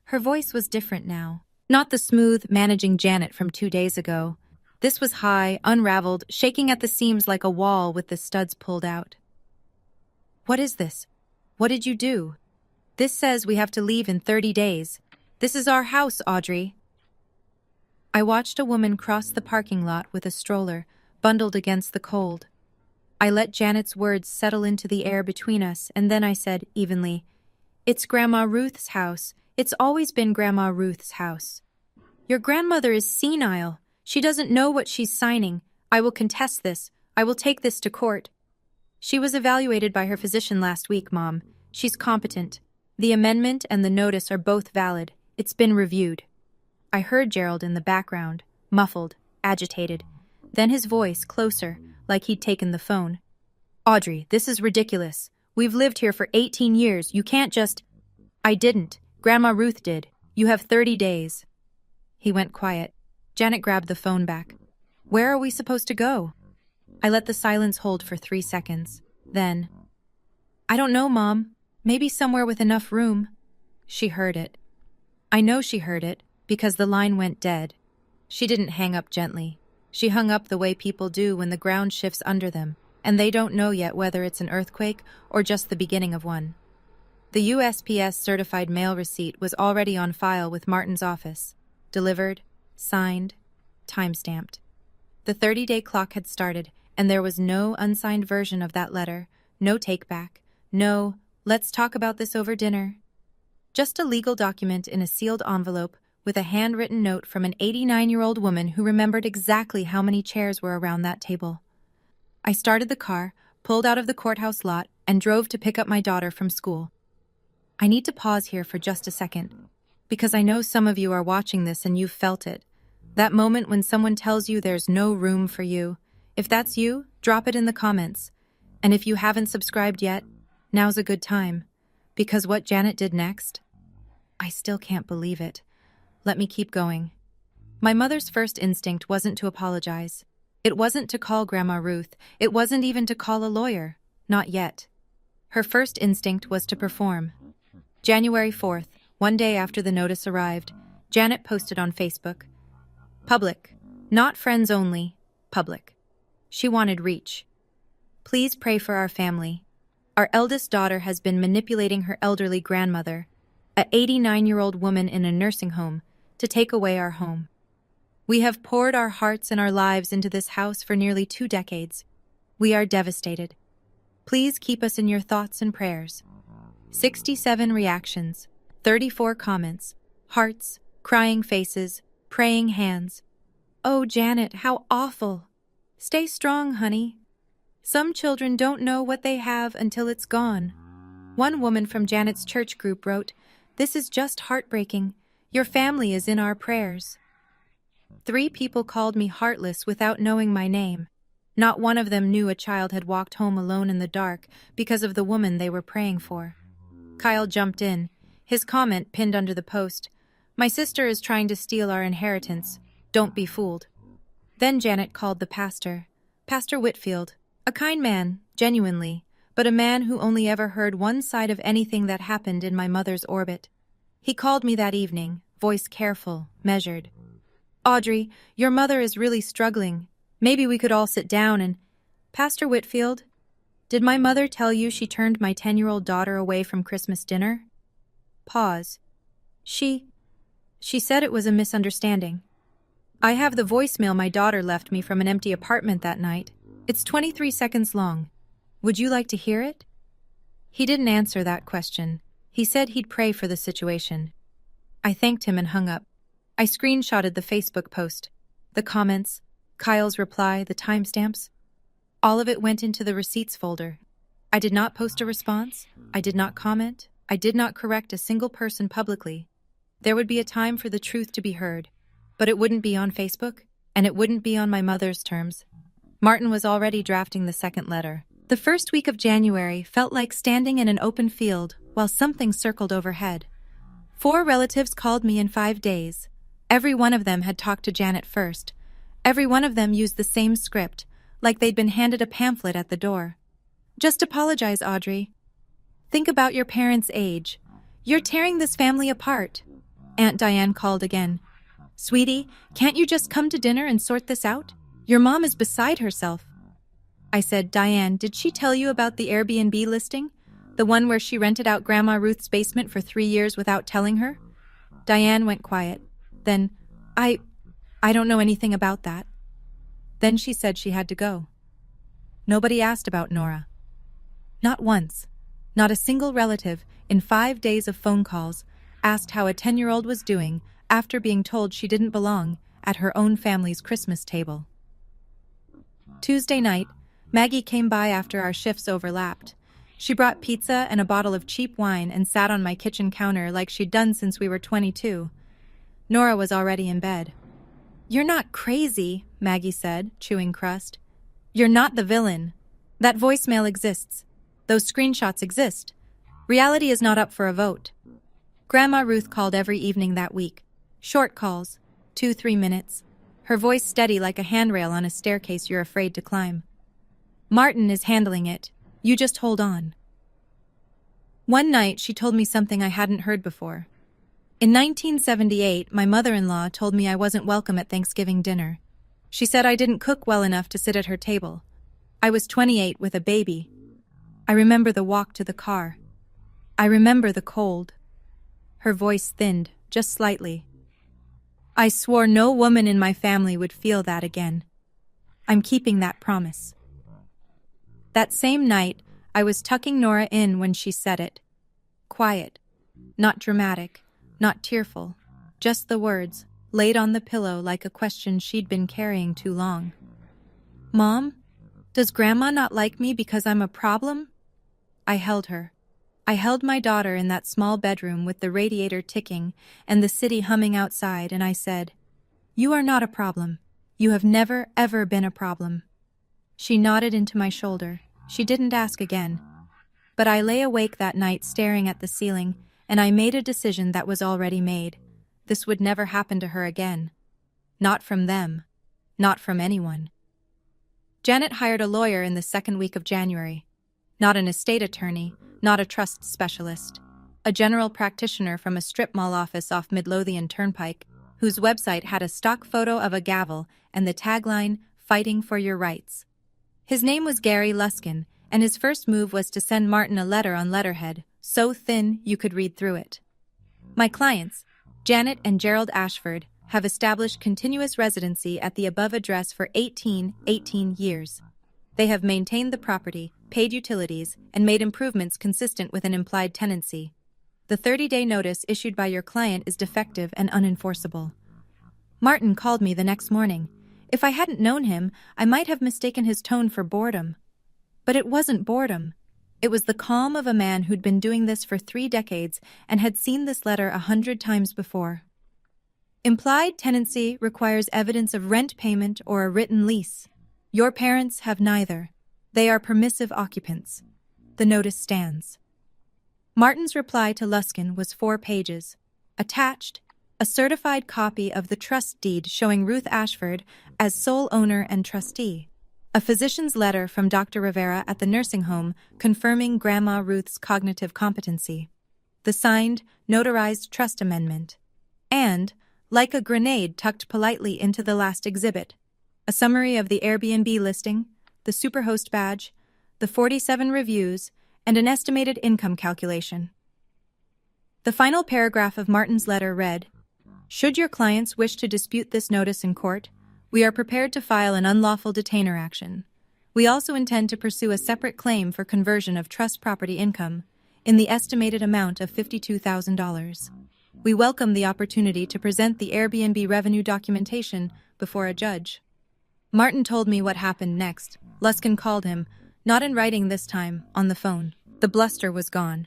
Her voice was different now. Not the smooth, managing Janet from 2 days ago. This was high, unraveled, shaking at the seams like a wall with the studs pulled out. What is this? What did you do? This says we have to leave in 30 days. This is our house, Audrey. I watched a woman cross the parking lot with a stroller, bundled against the cold. I let Janet's words settle into the air between us, and then I said evenly, "It's Grandma Ruth's house. It's always been Grandma Ruth's house. Your grandmother is senile. She doesn't know what she's signing. I will contest this. I will take this to court. She was evaluated by her physician last week, Mom. She's competent. The amendment and the notice are both valid. It's been reviewed." I heard Gerald in the background, muffled, agitated. Then his voice closer, like he'd taken the phone. "Audrey, this is ridiculous. We've lived here for 18 years. You can't just—" "I didn't. Grandma Ruth did. You have 30 days. He went quiet. Janet grabbed the phone back. "Where are we supposed to go?" I let the silence hold for 3 seconds. Then, "I don't know, Mom. Maybe somewhere with enough room." She heard it. I know she heard it, because the line went dead. She didn't hang up gently. She hung up the way people do when the ground shifts under them, and they don't know yet whether it's an earthquake or just the beginning of one. The USPS certified mail receipt was already on file with Martin's office. Delivered, signed, time-stamped. The 30-day clock had started, and there was no unsigned version of that letter, no take-back, no, "let's talk about this over dinner." Just a legal document in a sealed envelope with a handwritten note from an 89-year-old woman who remembered exactly how many chairs were around that table. I started the car, pulled out of the courthouse lot, and drove to pick up my daughter from school. I need to pause here for just a second, because I know some of you are watching this and you've felt it. That moment when someone tells you there's no room for you. If that's you, drop it in the comments. And if you haven't subscribed yet, now's a good time. Because what Janet did next, I still can't believe it. Let me keep going. My mother's first instinct wasn't to apologize. It wasn't to call Grandma Ruth. It wasn't even to call a lawyer. Not yet. Her first instinct was to perform. January 4th, one day after the notice arrived, Janet posted on Facebook. Public. Not friends only. Public. She wanted reach. Please pray for our family. Our eldest daughter has been manipulating her elderly grandmother, a 89-year-old woman in a nursing home, to take away our home. We have poured our hearts and our lives into this house for nearly 2 decades. We are devastated. Please keep us in your thoughts and prayers. 67 reactions, 34 comments, hearts, crying faces, praying hands. Oh, Janet, how awful. Stay strong, honey. Some children don't know what they have until it's gone. One woman from Janet's church group wrote, "This is just heartbreaking. Your family is in our prayers." 3 people called me heartless without knowing my name. Not one of them knew a child had walked home alone in the dark because of the woman they were praying for. Kyle jumped in, his comment pinned under the post, "My sister is trying to steal our inheritance. Don't be fooled." Then Janet called the pastor, Pastor Whitfield, a kind man, genuinely, but a man who only ever heard one side of anything that happened in my mother's orbit. He called me that evening, voice careful, measured. "Audrey, your mother is really struggling. Maybe we could all sit down and—" "Pastor Whitfield, did my mother tell you she turned my 10-year-old daughter away from Christmas dinner?" Pause. She said it was a misunderstanding. I have the voicemail my daughter left me from an empty apartment that night. It's 23 seconds long. Would you like to hear it? He didn't answer that question. He said he'd pray for the situation. I thanked him and hung up. I screenshotted the Facebook post, the comments, Kyle's reply, the timestamps. All of it went into the receipts folder. I did not post a response. I did not comment. I did not correct a single person publicly. There would be a time for the truth to be heard, but it wouldn't be on Facebook, and it wouldn't be on my mother's terms. Martin was already drafting the second letter. The first week of January felt like standing in an open field while something circled overhead. 4 relatives called me in 5 days. Every one of them had talked to Janet first. Every one of them used the same script, like they'd been handed a pamphlet at the door. "Just apologize, Audrey. Think about your parents' age. You're tearing this family apart." Aunt Diane called again. "Sweetie, can't you just come to dinner and sort this out? Your mom is beside herself." I said, "Diane, did she tell you about the Airbnb listing? The one where she rented out Grandma Ruth's basement for 3 years without telling her?" Diane went quiet. Then, I don't know anything about that." Then she said she had to go. Nobody asked about Nora. Not once. Not a single relative, in 5 days of phone calls, asked how a 10-year-old was doing after being told she didn't belong at her own family's Christmas table. Tuesday night, Maggie came by after our shifts overlapped. She brought pizza and a bottle of cheap wine and sat on my kitchen counter like she'd done since we were 22. Nora was already in bed. "You're not crazy," Maggie said, chewing crust. "You're not the villain. That voicemail exists. Those screenshots exist. Reality is not up for a vote." Grandma Ruth called every evening that week. Short calls, 2-3 minutes. Her voice steady like a handrail on a staircase you're afraid to climb. "Martin is handling it. You just hold on." One night, she told me something I hadn't heard before. In 1978, my mother-in-law told me I wasn't welcome at Thanksgiving dinner. She said I didn't cook well enough to sit at her table. I was 28 with a baby. I remember the walk to the car. I remember the cold. Her voice thinned, just slightly. I swore no woman in my family would feel that again. I'm keeping that promise. That same night, I was tucking Nora in when she said it. Quiet, not dramatic, not tearful, just the words, laid on the pillow like a question she'd been carrying too long. "Mom, does Grandma not like me because I'm a problem?" I held her. I held my daughter in that small bedroom with the radiator ticking and the city humming outside, and I said, "You are not a problem. You have never, ever been a problem." She nodded into my shoulder. She didn't ask again. But I lay awake that night staring at the ceiling, and I made a decision that was already made. This would never happen to her again. Not from them. Not from anyone. Janet hired a lawyer in the second week of January. Not an estate attorney, not a trust specialist. a general practitioner from a strip mall office off Midlothian Turnpike, whose website had a stock photo of a gavel and the tagline, "Fighting for Your Rights." His name was Gary Luskin, and his first move was to send Martin a letter on letterhead, so thin you could read through it. My clients, Janet and Gerald Ashford, have established continuous residency at the above address for 18 years. They have maintained the property, paid utilities, and made improvements consistent with an implied tenancy. The 30-day notice issued by your client is defective and unenforceable. Martin called me the next morning. If I hadn't known him, I might have mistaken his tone for boredom. But it wasn't boredom. It was the calm of a man who'd been doing this for 3 decades and had seen this letter 100 times before. Implied tenancy requires evidence of rent payment or a written lease. Your parents have neither. They are permissive occupants. The notice stands. Martin's reply to Luskin was 4 pages. Attached, a certified copy of the trust deed showing Ruth Ashford as sole owner and trustee. A physician's letter from Dr. Rivera at the nursing home confirming Grandma Ruth's cognitive competency. The signed, notarized trust amendment. And, like a grenade tucked politely into the last exhibit, a summary of the Airbnb listing, the Superhost badge, the 47 reviews, and an estimated income calculation. The final paragraph of Martin's letter read, "Should your clients wish to dispute this notice in court, we are prepared to file an unlawful detainer action. We also intend to pursue a separate claim for conversion of trust property income in the estimated amount of $52,000. We welcome the opportunity to present the Airbnb revenue documentation before a judge." Martin told me what happened next. Luskin called him, not in writing this time, on the phone. The bluster was gone.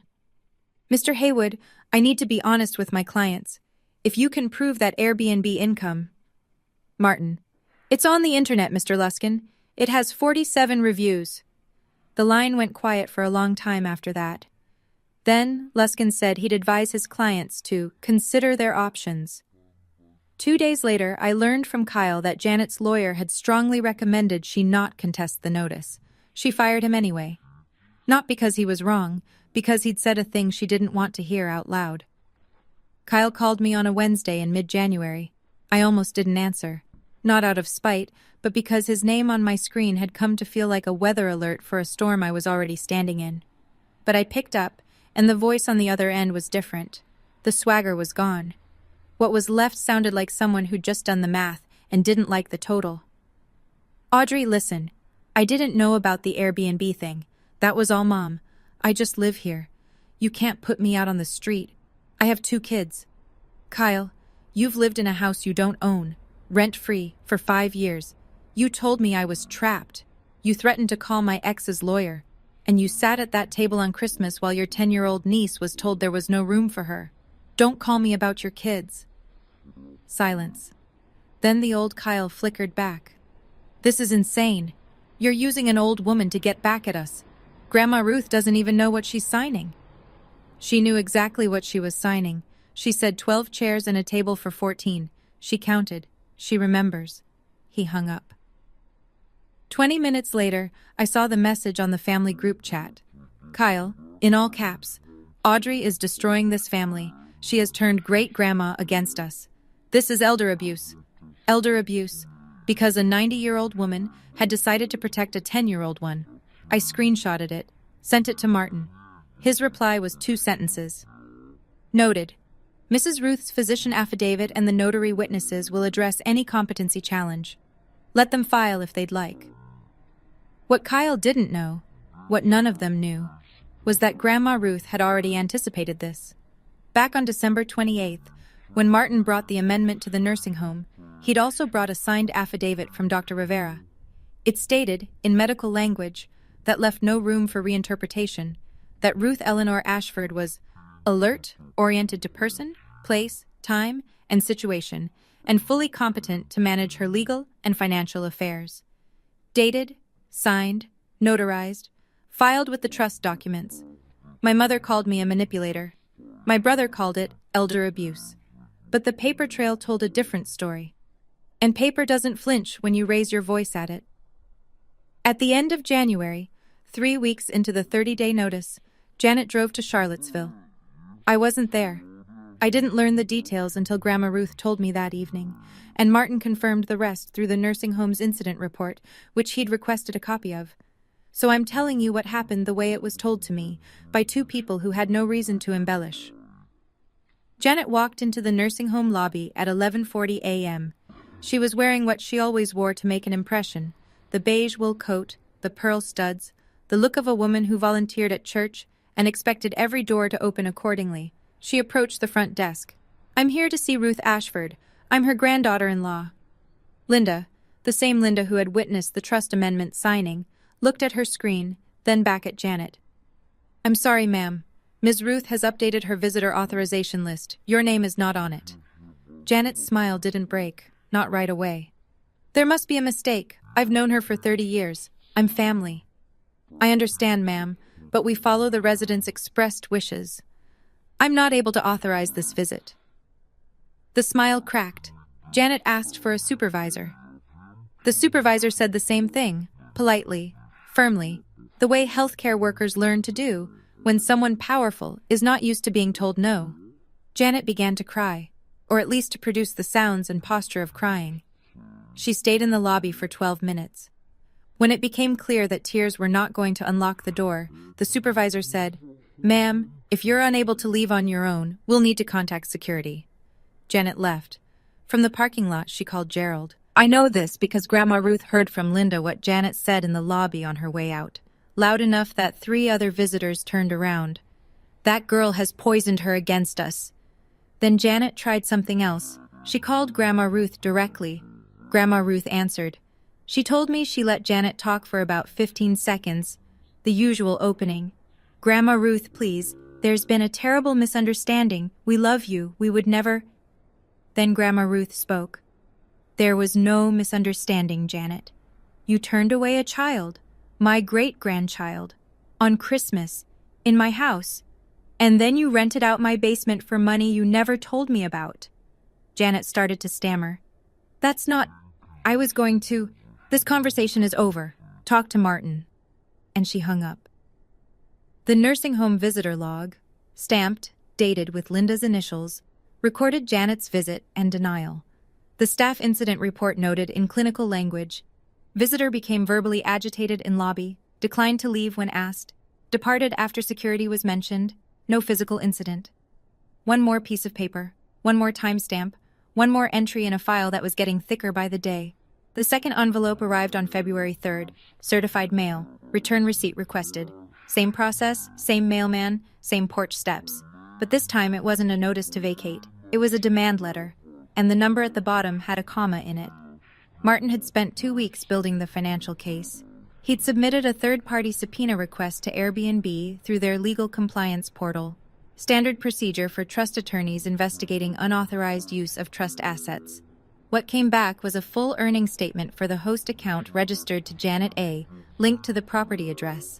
"Mr. Haywood, I need to be honest with my clients. If you can prove that Airbnb income..." Martin: "It's on the internet, Mr. Luskin. It has 47 reviews." The line went quiet for a long time after that. Then, Luskin said he'd advise his clients to consider their options. 2 days later, I learned from Kyle that Janet's lawyer had strongly recommended she not contest the notice. She fired him anyway. Not because he was wrong, because he'd said a thing she didn't want to hear out loud. Kyle called me on a Wednesday in mid-January. I almost didn't answer. Not out of spite, but because his name on my screen had come to feel like a weather alert for a storm I was already standing in. But I picked up, and the voice on the other end was different. The swagger was gone. What was left sounded like someone who'd just done the math and didn't like the total. "Audrey, listen. I didn't know about the Airbnb thing. That was all Mom. I just live here. You can't put me out on the street. I have 2 kids. Kyle, you've lived in a house you don't own, rent-free, for 5 years. You told me I was trapped. You threatened to call my ex's lawyer. And you sat at that table on Christmas while your 10-year-old niece was told there was no room for her. Don't call me about your kids." Silence. Then the old Kyle flickered back. "This is insane. You're using an old woman to get back at us. Grandma Ruth doesn't even know what she's signing." She knew exactly what she was signing. She said 12 chairs and a table for 14. She counted. She remembers. He hung up. 20 minutes later, I saw the message on the family group chat. "Kyle, in all caps, Audrey is destroying this family. She has turned great-grandma against us. This is elder abuse. Elder abuse. Because a 90-year-old woman had decided to protect a 10-year-old one." I screenshotted it, sent it to Martin. His reply was 2 sentences. "Noted. Mrs. Ruth's physician affidavit and the notary witnesses will address any competency challenge. Let them file if they'd like." What Kyle didn't know, what none of them knew, was that Grandma Ruth had already anticipated this. Back on December 28th, when Martin brought the amendment to the nursing home, he'd also brought a signed affidavit from Dr. Rivera. It stated, in medical language, that left no room for reinterpretation, that Ruth Eleanor Ashford was alert, oriented to person, place, time, and situation, and fully competent to manage her legal and financial affairs. Dated, signed, notarized, filed with the trust documents. My mother called me a manipulator. My brother called it elder abuse. But the paper trail told a different story. And paper doesn't flinch when you raise your voice at it. At the end of January, 3 weeks into the 30-day notice, Janet drove to Charlottesville. I wasn't there. I didn't learn the details until Grandma Ruth told me that evening, and Martin confirmed the rest through the nursing home's incident report, which he'd requested a copy of. So I'm telling you what happened the way it was told to me, by two people who had no reason to embellish. Janet walked into the nursing home lobby at 11:40 a.m. She was wearing what she always wore to make an impression, the beige wool coat, the pearl studs, the look of a woman who volunteered at church and expected every door to open accordingly. She approached the front desk. "I'm here to see Ruth Ashford. I'm her granddaughter-in-law." Linda, the same Linda who had witnessed the trust amendment signing, looked at her screen, then back at Janet. "I'm sorry, ma'am. Ms. Ruth has updated her visitor authorization list. Your name is not on it." Janet's smile didn't break, not right away. "There must be a mistake. I've known her for 30 years. I'm family." "I understand, ma'am, but we follow the residents' expressed wishes. I'm not able to authorize this visit." The smile cracked. Janet asked for a supervisor. The supervisor said the same thing, politely, firmly, the way healthcare workers learn to do when someone powerful is not used to being told no. Janet began to cry, or at least to produce the sounds and posture of crying. She stayed in the lobby for 12 minutes. When it became clear that tears were not going to unlock the door, the supervisor said, "Ma'am, if you're unable to leave on your own, we'll need to contact security." Janet left. From the parking lot, she called Gerald. I know this because Grandma Ruth heard from Linda what Janet said in the lobby on her way out, loud enough that 3 other visitors turned around. "That girl has poisoned her against us." Then Janet tried something else. She called Grandma Ruth directly. Grandma Ruth answered. She told me she let Janet talk for about 15 seconds, the usual opening. "Grandma Ruth, please, there's been a terrible misunderstanding. We love you. We would never—" Then Grandma Ruth spoke. "There was no misunderstanding, Janet. You turned away a child, my great-grandchild, on Christmas, in my house, and then you rented out my basement for money you never told me about." Janet started to stammer. "That's not— I was going to— This conversation is over. Talk to Martin." And she hung up. The nursing home visitor log, stamped, dated with Linda's initials, recorded Janet's visit and denial. The staff incident report noted in clinical language, visitor became verbally agitated in lobby, declined to leave when asked, departed after security was mentioned, no physical incident. One more piece of paper, one more timestamp, one more entry in a file that was getting thicker by the day. The second envelope arrived on February 3rd, certified mail, return receipt requested. Same process, same mailman, same porch steps. But this time it wasn't a notice to vacate. It was a demand letter, and the number at the bottom had a comma in it. Martin had spent 2 weeks building the financial case. He'd submitted a third-party subpoena request to Airbnb through their legal compliance portal, standard procedure for trust attorneys investigating unauthorized use of trust assets. What came back was a full earnings statement for the host account registered to Janet A., linked to the property address.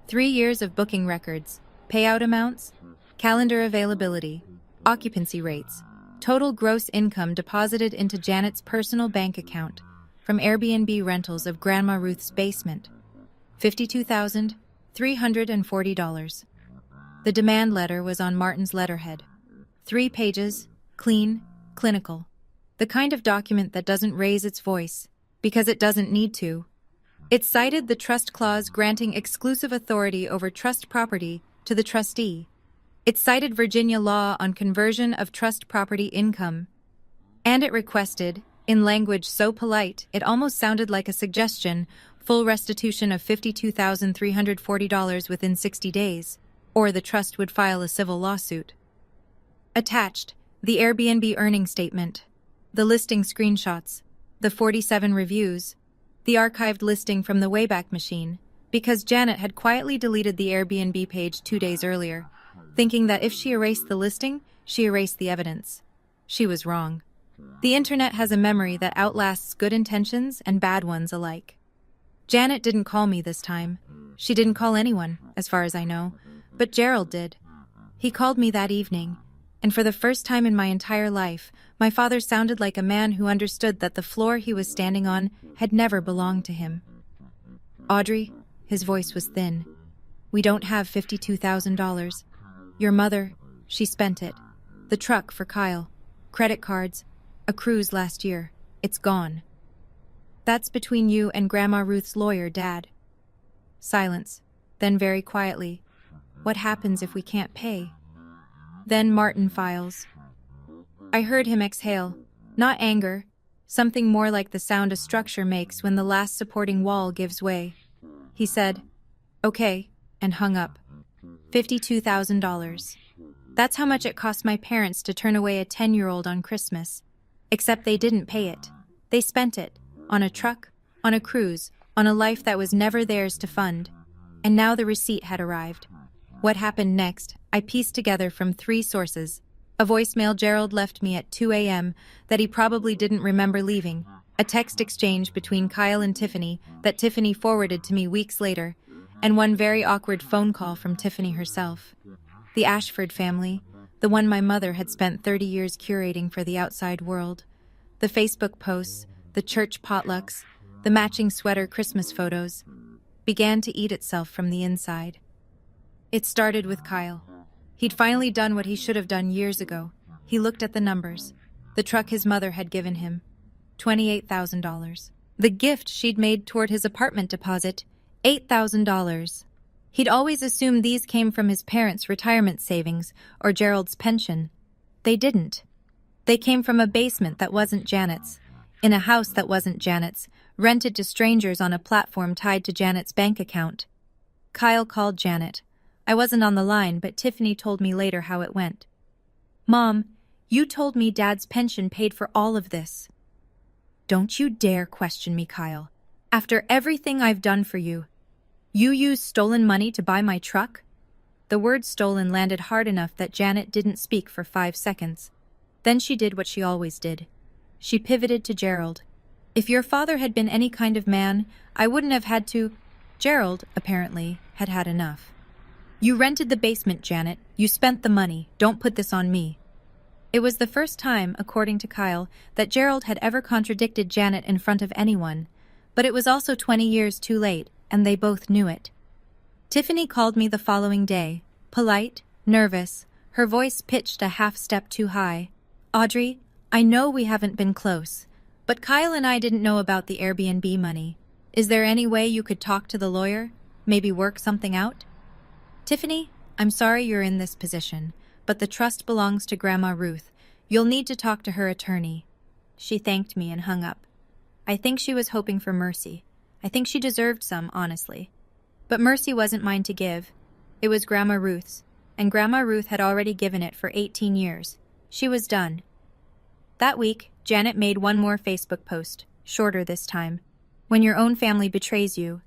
3 years of booking records, payout amounts, calendar availability, occupancy rates, total gross income deposited into Janet's personal bank account from Airbnb rentals of Grandma Ruth's basement, $52,340. The demand letter was on Martin's letterhead. 3 pages, clean, clinical. The kind of document that doesn't raise its voice, because it doesn't need to. It cited the trust clause granting exclusive authority over trust property to the trustee. It cited Virginia law on conversion of trust property income. And it requested, in language so polite it almost sounded like a suggestion, full restitution of $52,340 within 60 days, or the trust would file a civil lawsuit. Attached, the Airbnb earnings statement, the listing screenshots, the 47 reviews, the archived listing from the Wayback Machine, because Janet had quietly deleted the Airbnb page 2 days earlier, thinking that if she erased the listing, she erased the evidence. She was wrong. The internet has a memory that outlasts good intentions and bad ones alike. Janet didn't call me this time. She didn't call anyone, as far as I know, but Gerald did. He called me that evening, and for the first time in my entire life, my father sounded like a man who understood that the floor he was standing on had never belonged to him. "Audrey," his voice was thin, "we don't have $52,000. Your mother, She spent it. The truck for Kyle. Credit cards. A cruise last year. It's gone. That's between you and Grandma Ruth's lawyer, Dad. Silence. Then very quietly, what happens if we can't pay? Then Martin files. I heard him exhale. Not anger. Something more like the sound a structure makes when the last supporting wall gives way. He said, "Okay," and hung up. $52,000. That's how much it cost my parents to turn away a 10-year-old on Christmas. Except they didn't pay it. They spent it. On a truck, on a cruise, on a life that was never theirs to fund. And now the receipt had arrived. What happened next, I pieced together from 3 sources. A voicemail Gerald left me at 2 a.m. that he probably didn't remember leaving. A text exchange between Kyle and Tiffany that Tiffany forwarded to me weeks later. And one very awkward phone call from Tiffany herself. The Ashford family, the one my mother had spent 30 years curating for the outside world. The Facebook posts, the church potlucks, the matching sweater Christmas photos, began to eat itself from the inside. It started with Kyle. He'd finally done what he should have done years ago. He looked at the numbers. The truck his mother had given him. $28,000. The gift she'd made toward his apartment deposit. $8,000. He'd always assumed these came from his parents' retirement savings or Gerald's pension. They didn't. They came from a basement that wasn't Janet's, in a house that wasn't Janet's, rented to strangers on a platform tied to Janet's bank account. Kyle called Janet. I wasn't on the line, but Tiffany told me later how it went. "Mom, you told me Dad's pension paid for all of this." "Don't you dare question me, Kyle. After everything I've done for you. You used stolen money to buy my truck?" The word stolen landed hard enough that Janet didn't speak for 5 seconds. Then she did what she always did. She pivoted to Gerald. "If your father had been any kind of man, I wouldn't have had to—" Gerald, apparently, had had enough. "You rented the basement, Janet. You spent the money. Don't put this on me." It was the first time, according to Kyle, that Gerald had ever contradicted Janet in front of anyone. But it was also 20 years too late, and they both knew it. Tiffany called me the following day, polite, nervous, her voice pitched a half step too high. "Audrey, I know we haven't been close, but Kyle and I didn't know about the Airbnb money. Is there any way you could talk to the lawyer? Maybe work something out?" "Tiffany, I'm sorry you're in this position, but the trust belongs to Grandma Ruth. You'll need to talk to her attorney." She thanked me and hung up. I think she was hoping for mercy. I think she deserved some, honestly. But mercy wasn't mine to give. It was Grandma Ruth's, and Grandma Ruth had already given it for 18 years. She was done. That week, Janet made one more Facebook post, shorter this time. "When your own family betrays you."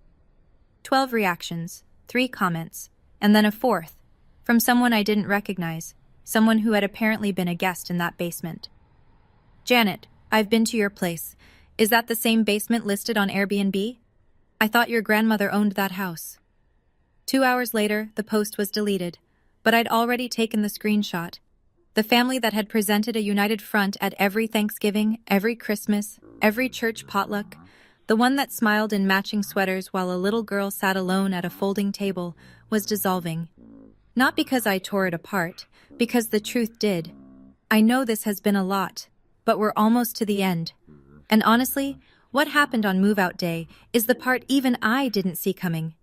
12 reactions, 3 comments, and then a 4th, from someone I didn't recognize, someone who had apparently been a guest in that basement. "Janet, I've been to your place. Is that the same basement listed on Airbnb? I thought your grandmother owned that house." 2 hours later, the post was deleted, but I'd already taken the screenshot. The family that had presented a united front at every Thanksgiving, every Christmas, every church potluck, the one that smiled in matching sweaters while a little girl sat alone at a folding table, was dissolving. Not because I tore it apart, because the truth did. I know this has been a lot, but we're almost to the end. And honestly, what happened on move-out day is the part even I didn't see coming.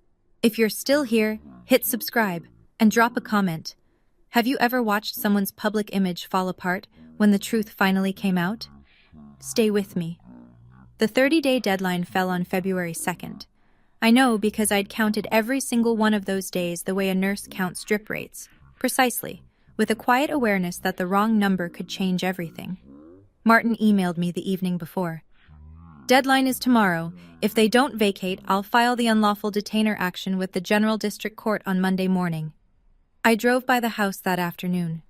If you're still here, hit subscribe and drop a comment. Have you ever watched someone's public image fall apart when the truth finally came out? Stay with me. The 30-day deadline fell on February 2nd. I know because I'd counted every single one of those days the way a nurse counts drip rates, precisely, with a quiet awareness that the wrong number could change everything. Martin emailed me the evening before. "Deadline is tomorrow. If they don't vacate, I'll file the unlawful detainer action with the General District Court on Monday morning." I drove by the house that afternoon.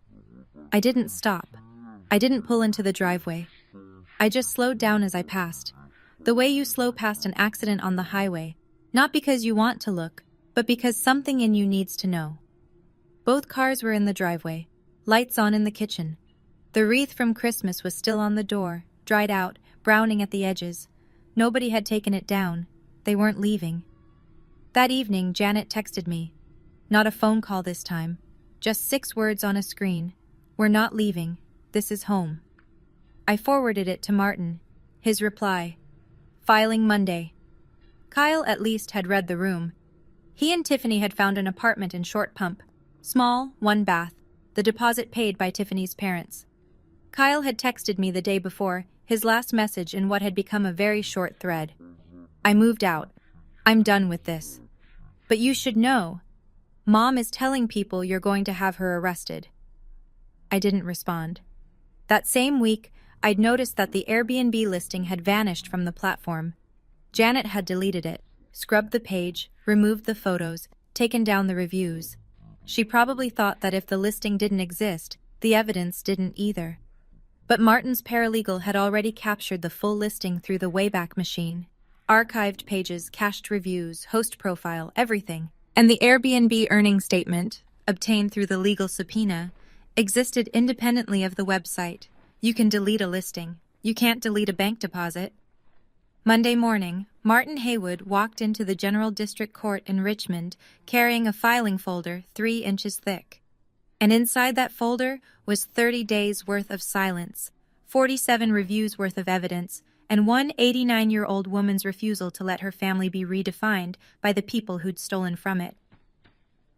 I didn't stop. I didn't pull into the driveway. I just slowed down as I passed. The way you slow past an accident on the highway, not because you want to look, but because something in you needs to know. Both cars were in the driveway, lights on in the kitchen. The wreath from Christmas was still on the door, dried out, browning at the edges. Nobody had taken it down. They weren't leaving. That evening, Janet texted me. Not a phone call this time. Just 6 words on a screen. "We're not leaving. This is home." I forwarded it to Martin. His reply: "Filing Monday." Kyle at least had read the room. He and Tiffany had found an apartment in Short Pump. Small, 1 bath, the deposit paid by Tiffany's parents. Kyle had texted me the day before, his last message in what had become a very short thread. "I moved out. I'm done with this. But you should know. Mom is telling people you're going to have her arrested." I didn't respond. That same week, I'd noticed that the Airbnb listing had vanished from the platform. Janet had deleted it, scrubbed the page, removed the photos, taken down the reviews. She probably thought that if the listing didn't exist, the evidence didn't either. But Martin's paralegal had already captured the full listing through the Wayback Machine. Archived pages, cached reviews, host profile, everything. And the Airbnb earnings statement, obtained through the legal subpoena, existed independently of the website. You can delete a listing. You can't delete a bank deposit. Monday morning, Martin Haywood walked into the General District Court in Richmond carrying a filing folder 3 inches thick. And inside that folder was 30 days' worth of silence, 47 reviews worth of evidence, and one 89-year-old woman's refusal to let her family be redefined by the people who'd stolen from it.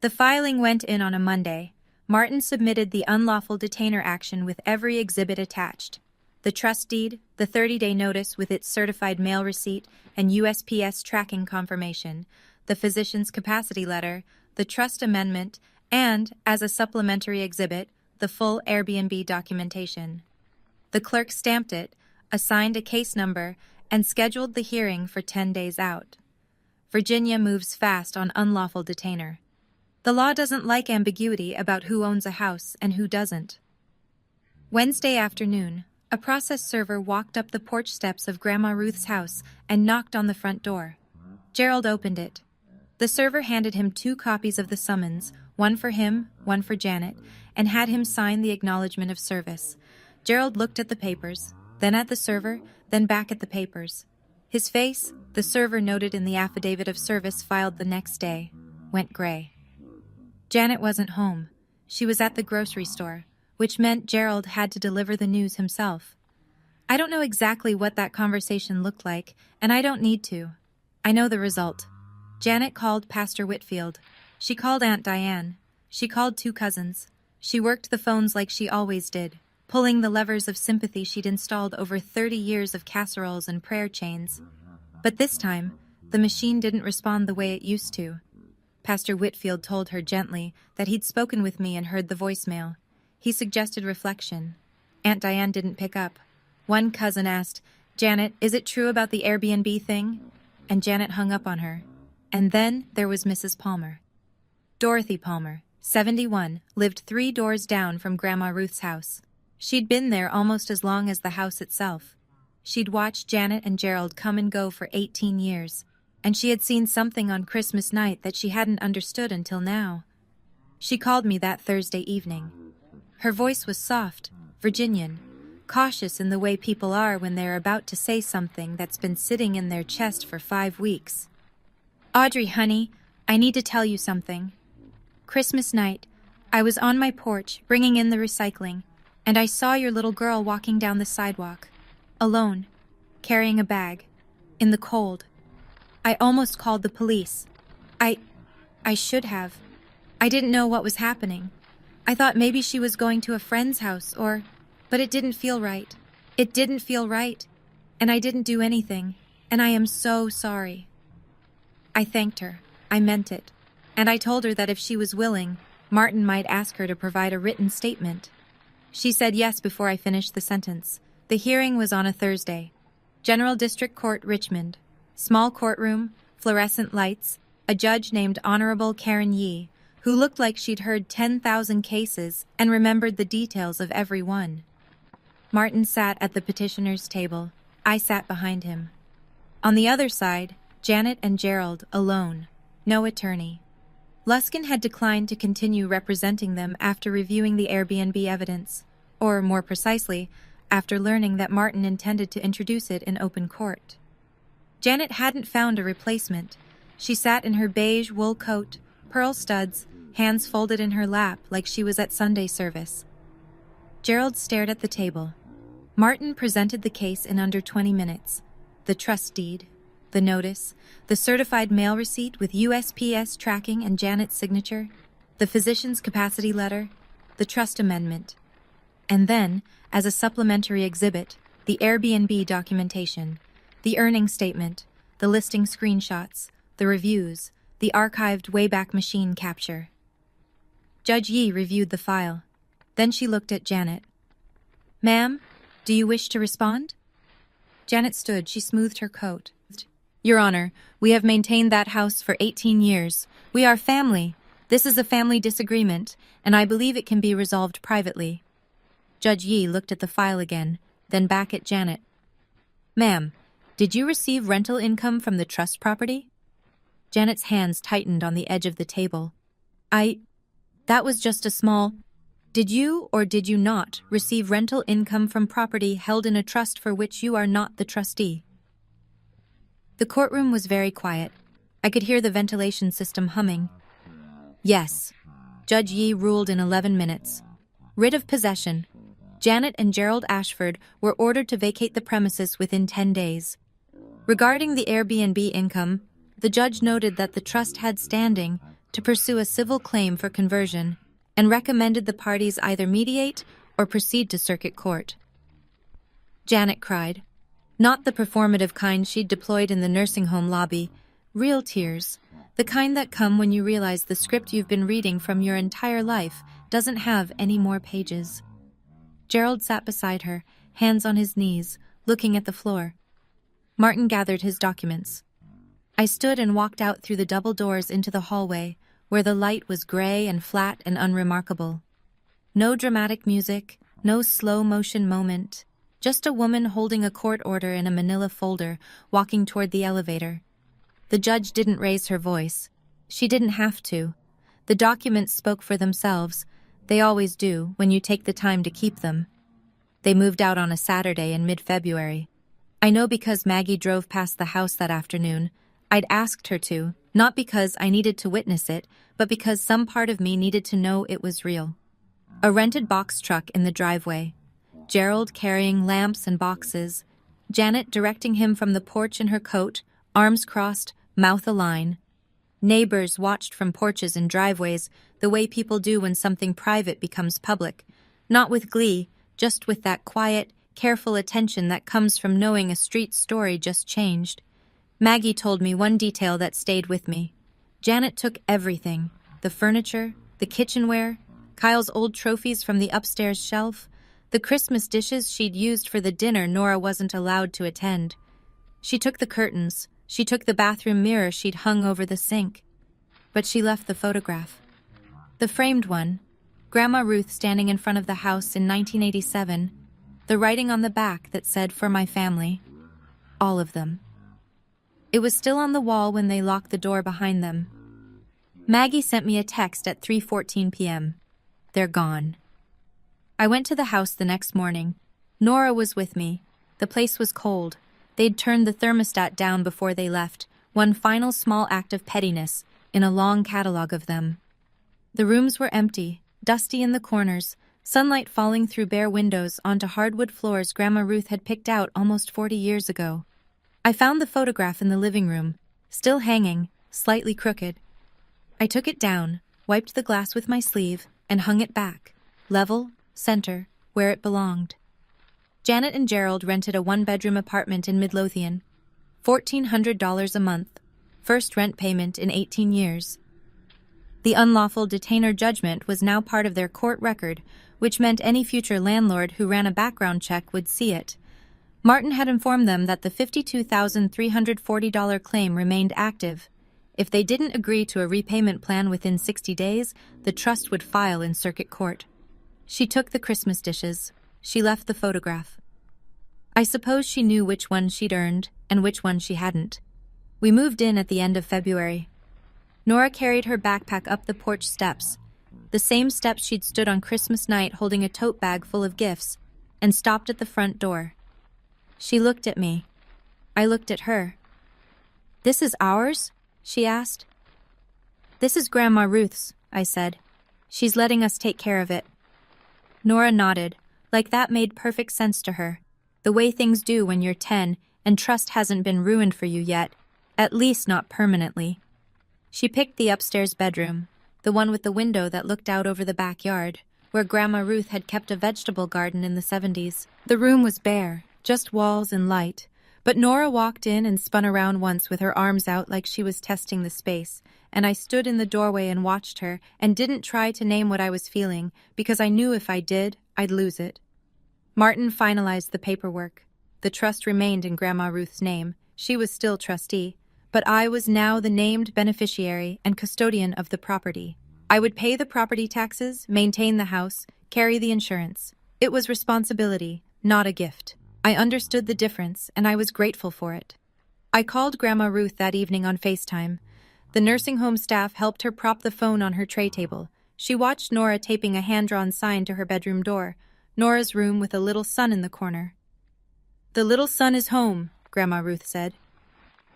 The filing went in on a Monday. Martin submitted the unlawful detainer action with every exhibit attached: the trust deed, the 30-day notice with its certified mail receipt and USPS tracking confirmation, the physician's capacity letter, the trust amendment, and, as a supplementary exhibit, the full Airbnb documentation. The clerk stamped it, assigned a case number, and scheduled the hearing for 10 days out. Virginia moves fast on unlawful detainer. The law doesn't like ambiguity about who owns a house and who doesn't. Wednesday afternoon, a process server walked up the porch steps of Grandma Ruth's house and knocked on the front door. Gerald opened it. The server handed him 2 copies of the summons, one for him, one for Janet, and had him sign the acknowledgement of service. Gerald looked at the papers, then at the server, then back at the papers. His face, the server noted in the affidavit of service filed the next day, went gray. Janet wasn't home. She was at the grocery store, which meant Gerald had to deliver the news himself. I don't know exactly what that conversation looked like, and I don't need to. I know the result. Janet called Pastor Whitfield. She called Aunt Diane. She called 2 cousins. She worked the phones like she always did, pulling the levers of sympathy she'd installed over 30 years of casseroles and prayer chains. But this time, the machine didn't respond the way it used to. Pastor Whitfield told her gently that he'd spoken with me and heard the voicemail. He suggested reflection. Aunt Diane didn't pick up. One cousin asked, "Janet, is it true about the Airbnb thing?" And Janet hung up on her. And then there was Mrs. Palmer. Dorothy Palmer, 71, lived 3 doors down from Grandma Ruth's house. She'd been there almost as long as the house itself. She'd watched Janet and Gerald come and go for 18 years, and she had seen something on Christmas night that she hadn't understood until now. She called me that Thursday evening. Her voice was soft, Virginian, cautious in the way people are when they're about to say something that's been sitting in their chest for 5 weeks. "Audrey, honey, I need to tell you something. Christmas night, I was on my porch bringing in the recycling, and I saw your little girl walking down the sidewalk, alone, carrying a bag, in the cold. I almost called the police. I should have. I didn't know what was happening. I thought maybe she was going to a friend's house but it didn't feel right. It didn't feel right, and I didn't do anything, and I am so sorry." I thanked her. I meant it. And I told her that if she was willing, Martin might ask her to provide a written statement. She said yes before I finished the sentence. The hearing was on a Thursday. General District Court, Richmond. Small courtroom, fluorescent lights, a judge named Honorable Karen Yee, who looked like she'd heard 10,000 cases and remembered the details of every one. Martin sat at the petitioner's table. I sat behind him. On the other side, Janet and Gerald, alone. No attorney. Luskin had declined to continue representing them after reviewing the Airbnb evidence, or more precisely, after learning that Martin intended to introduce it in open court. Janet hadn't found a replacement. She sat in her beige wool coat, pearl studs, hands folded in her lap like she was at Sunday service. Gerald stared at the table. Martin presented the case in under 20 minutes. The trust deed, the notice, the certified mail receipt with USPS tracking and Janet's signature, the physician's capacity letter, the trust amendment. And then, as a supplementary exhibit, the Airbnb documentation, the earnings statement, the listing screenshots, the reviews, the archived Wayback Machine capture. Judge Yee reviewed the file. Then she looked at Janet. "Ma'am, do you wish to respond?" Janet stood. She smoothed her coat. "Your Honor, we have maintained that house for 18 years. We are family. This is a family disagreement, and I believe it can be resolved privately." Judge Yee looked at the file again, then back at Janet. "Ma'am, did you receive rental income from the trust property?" Janet's hands tightened on the edge of the table. That was just a small... Did you or did you not receive rental income from property held in a trust for which you are not the trustee?" The courtroom was very quiet. I could hear the ventilation system humming. "Yes," Judge Yee ruled in 11 minutes. Writ of possession. Janet and Gerald Ashford were ordered to vacate the premises within 10 days. Regarding the Airbnb income, the judge noted that the trust had standing to pursue a civil claim for conversion and recommended the parties either mediate or proceed to circuit court. Janet cried. Not the performative kind she'd deployed in the nursing home lobby, real tears, the kind that come when you realize the script you've been reading from your entire life doesn't have any more pages. Gerald sat beside her, hands on his knees, looking at the floor. Martin gathered his documents. I stood and walked out through the double doors into the hallway, where the light was gray and flat and unremarkable. No dramatic music, no slow-motion moment, just a woman holding a court order in a manila folder, walking toward the elevator. The judge didn't raise her voice. She didn't have to. The documents spoke for themselves. They always do, when you take the time to keep them. They moved out on a Saturday in mid-February. I know because Maggie drove past the house that afternoon. I'd asked her to, not because I needed to witness it, but because some part of me needed to know it was real. A rented box truck in the driveway. Gerald carrying lamps and boxes. Janet directing him from the porch in her coat, arms crossed, mouth align. Neighbors watched from porches and driveways, the way people do when something private becomes public. Not with glee, just with that quiet, careful attention that comes from knowing a street story just changed. Maggie told me one detail that stayed with me. Janet took everything, the furniture, the kitchenware, Kyle's old trophies from the upstairs shelf, the Christmas dishes she'd used for the dinner Nora wasn't allowed to attend. She took the curtains, she took the bathroom mirror she'd hung over the sink. But she left the photograph. The framed one, Grandma Ruth standing in front of the house in 1987, the writing on the back that said, "For my family." All of them. It was still on the wall when they locked the door behind them. Maggie sent me a text at 3:14 p.m. They're gone. I went to the house the next morning. Nora was with me. The place was cold. They'd turned the thermostat down before they left, one final small act of pettiness in a long catalog of them. The rooms were empty, dusty in the corners, sunlight falling through bare windows onto hardwood floors Grandma Ruth had picked out almost 40 years ago. I found the photograph in the living room, still hanging, slightly crooked. I took it down, wiped the glass with my sleeve, and hung it back, level, center, where it belonged. Janet and Gerald rented a one-bedroom apartment in Midlothian. $1,400 a month, first rent payment in 18 years. The unlawful detainer judgment was now part of their court record, which meant any future landlord who ran a background check would see it. Martin had informed them that the $52,340 claim remained active. If they didn't agree to a repayment plan within 60 days, the trust would file in circuit court. She took the Christmas dishes. She left the photograph. I suppose she knew which one she'd earned and which one she hadn't. We moved in at the end of February. Nora carried her backpack up the porch steps, the same steps she'd stood on Christmas night holding a tote bag full of gifts, and stopped at the front door. She looked at me. I looked at her. "This is ours?" she asked. "This is Grandma Ruth's," I said. "She's letting us take care of it." Nora nodded, like that made perfect sense to her. The way things do when you're 10 and trust hasn't been ruined for you yet, at least not permanently. She picked the upstairs bedroom, the one with the window that looked out over the backyard, where Grandma Ruth had kept a vegetable garden in the 70s. The room was bare, just walls and light, but Nora walked in and spun around once with her arms out like she was testing the space, and I stood in the doorway and watched her and didn't try to name what I was feeling because I knew if I did, I'd lose it. Martin finalized the paperwork. The trust remained in Grandma Ruth's name. She was still trustee, but I was now the named beneficiary and custodian of the property. I would pay the property taxes, maintain the house, carry the insurance. It was responsibility, not a gift. I understood the difference, and I was grateful for it. I called Grandma Ruth that evening on FaceTime. The nursing home staff helped her prop the phone on her tray table. She watched Nora taping a hand-drawn sign to her bedroom door, Nora's room with a little sun in the corner. "The little sun is home," Grandma Ruth said.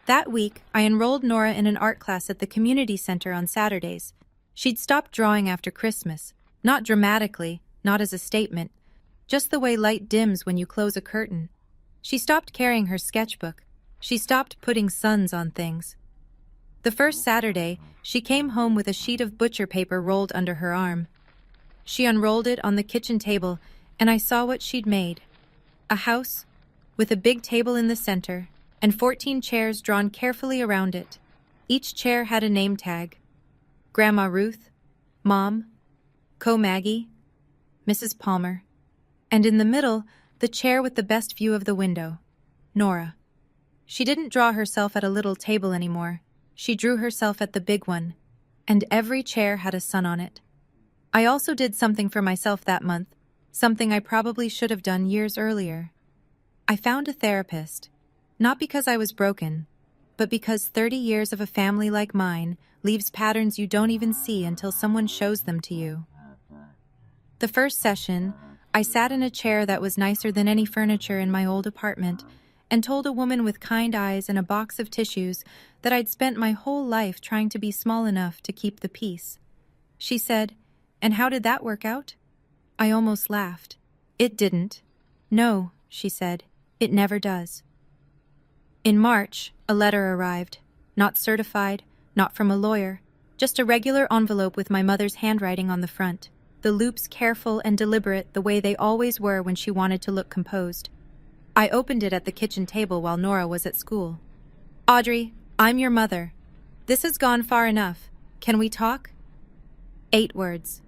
That week, I enrolled Nora in an art class at the community center on Saturdays. She'd stopped drawing after Christmas, not dramatically, not as a statement, just the way light dims when you close a curtain. She stopped carrying her sketchbook. She stopped putting suns on things. The first Saturday, she came home with a sheet of butcher paper rolled under her arm. She unrolled it on the kitchen table, and I saw what she'd made. A house, with a big table in the center, and 14 chairs drawn carefully around it. Each chair had a name tag. Grandma Ruth, Mom, Co-Maggie, Mrs. Palmer, and in the middle, the chair with the best view of the window, Nora. She didn't draw herself at a little table anymore. She drew herself at the big one, and every chair had a sun on it. I also did something for myself that month, something I probably should have done years earlier. I found a therapist, not because I was broken, but because 30 years of a family like mine leaves patterns you don't even see until someone shows them to you. The first session, I sat in a chair that was nicer than any furniture in my old apartment and told a woman with kind eyes and a box of tissues that I'd spent my whole life trying to be small enough to keep the peace. She said, "And how did that work out?" I almost laughed. "It didn't." "No," she said, "it never does." In March, a letter arrived, not certified, not from a lawyer, just a regular envelope with my mother's handwriting on the front, the loops careful and deliberate the way they always were when she wanted to look composed. I opened it at the kitchen table while Nora was at school. "Audrey, I'm your mother. This has gone far enough. Can we talk?" 8 words.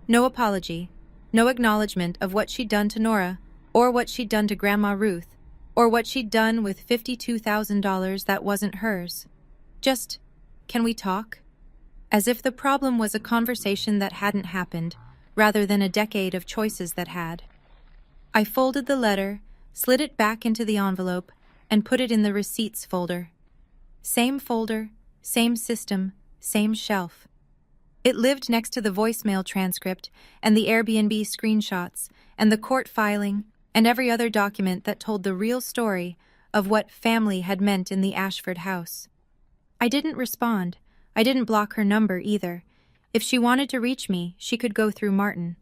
No apology, no acknowledgement of what she'd done to Nora, or what she'd done to Grandma Ruth, or what she'd done with $52,000 that wasn't hers. Just, "Can we talk?" As if the problem was a conversation that hadn't happened, rather than a decade of choices that had. I folded the letter, slid it back into the envelope, and put it in the receipts folder. Same folder, same system, same shelf. It lived next to the voicemail transcript and the Airbnb screenshots and the court filing and every other document that told the real story of what family had meant in the Ashford house. I didn't respond. I didn't block her number either. If she wanted to reach me, she could go through Martin.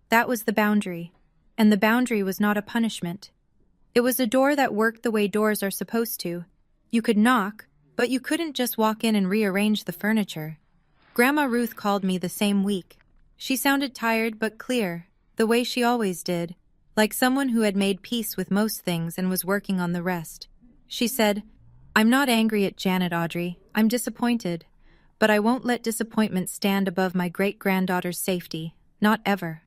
That was the boundary, and the boundary was not a punishment. It was a door that worked the way doors are supposed to. You could knock, but you couldn't just walk in and rearrange the furniture. Grandma Ruth called me the same week. She sounded tired but clear, the way she always did, like someone who had made peace with most things and was working on the rest. She said, "I'm not angry at Janet, Audrey. I'm disappointed. But I won't let disappointment stand above my great-granddaughter's safety. Not ever."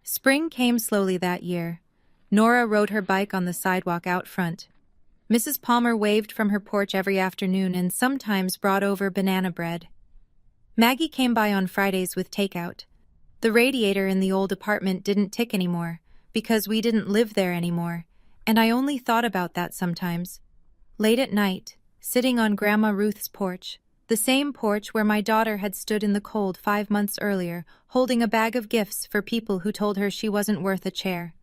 Spring came slowly that year. Nora rode her bike on the sidewalk out front. Mrs. Palmer waved from her porch every afternoon and sometimes brought over banana bread. Maggie came by on Fridays with takeout. The radiator in the old apartment didn't tick anymore, because we didn't live there anymore, and I only thought about that sometimes. Late at night, sitting on Grandma Ruth's porch, the same porch where my daughter had stood in the cold 5 months earlier, holding a bag of gifts for people who told her she wasn't worth a chair.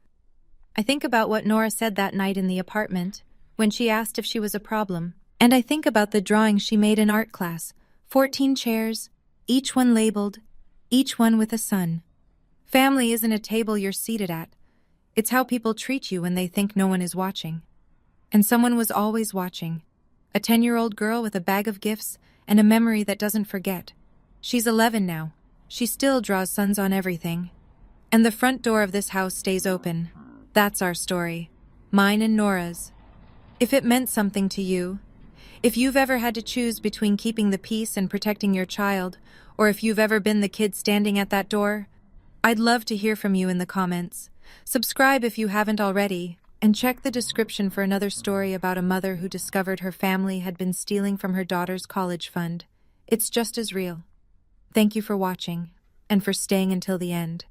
I think about what Nora said that night in the apartment, when she asked if she was a problem, and I think about the drawing she made in art class, 14 chairs, each one labeled, each one with a sun. Family isn't a table you're seated at. It's how people treat you when they think no one is watching. And someone was always watching. A 10-year-old girl with a bag of gifts and a memory that doesn't forget. She's 11 now. She still draws suns on everything. And the front door of this house stays open. That's our story. Mine and Nora's. If it meant something to you, if you've ever had to choose between keeping the peace and protecting your child, or if you've ever been the kid standing at that door, I'd love to hear from you in the comments. Subscribe if you haven't already, and check the description for another story about a mother who discovered her family had been stealing from her daughter's college fund. It's just as real. Thank you for watching, and for staying until the end.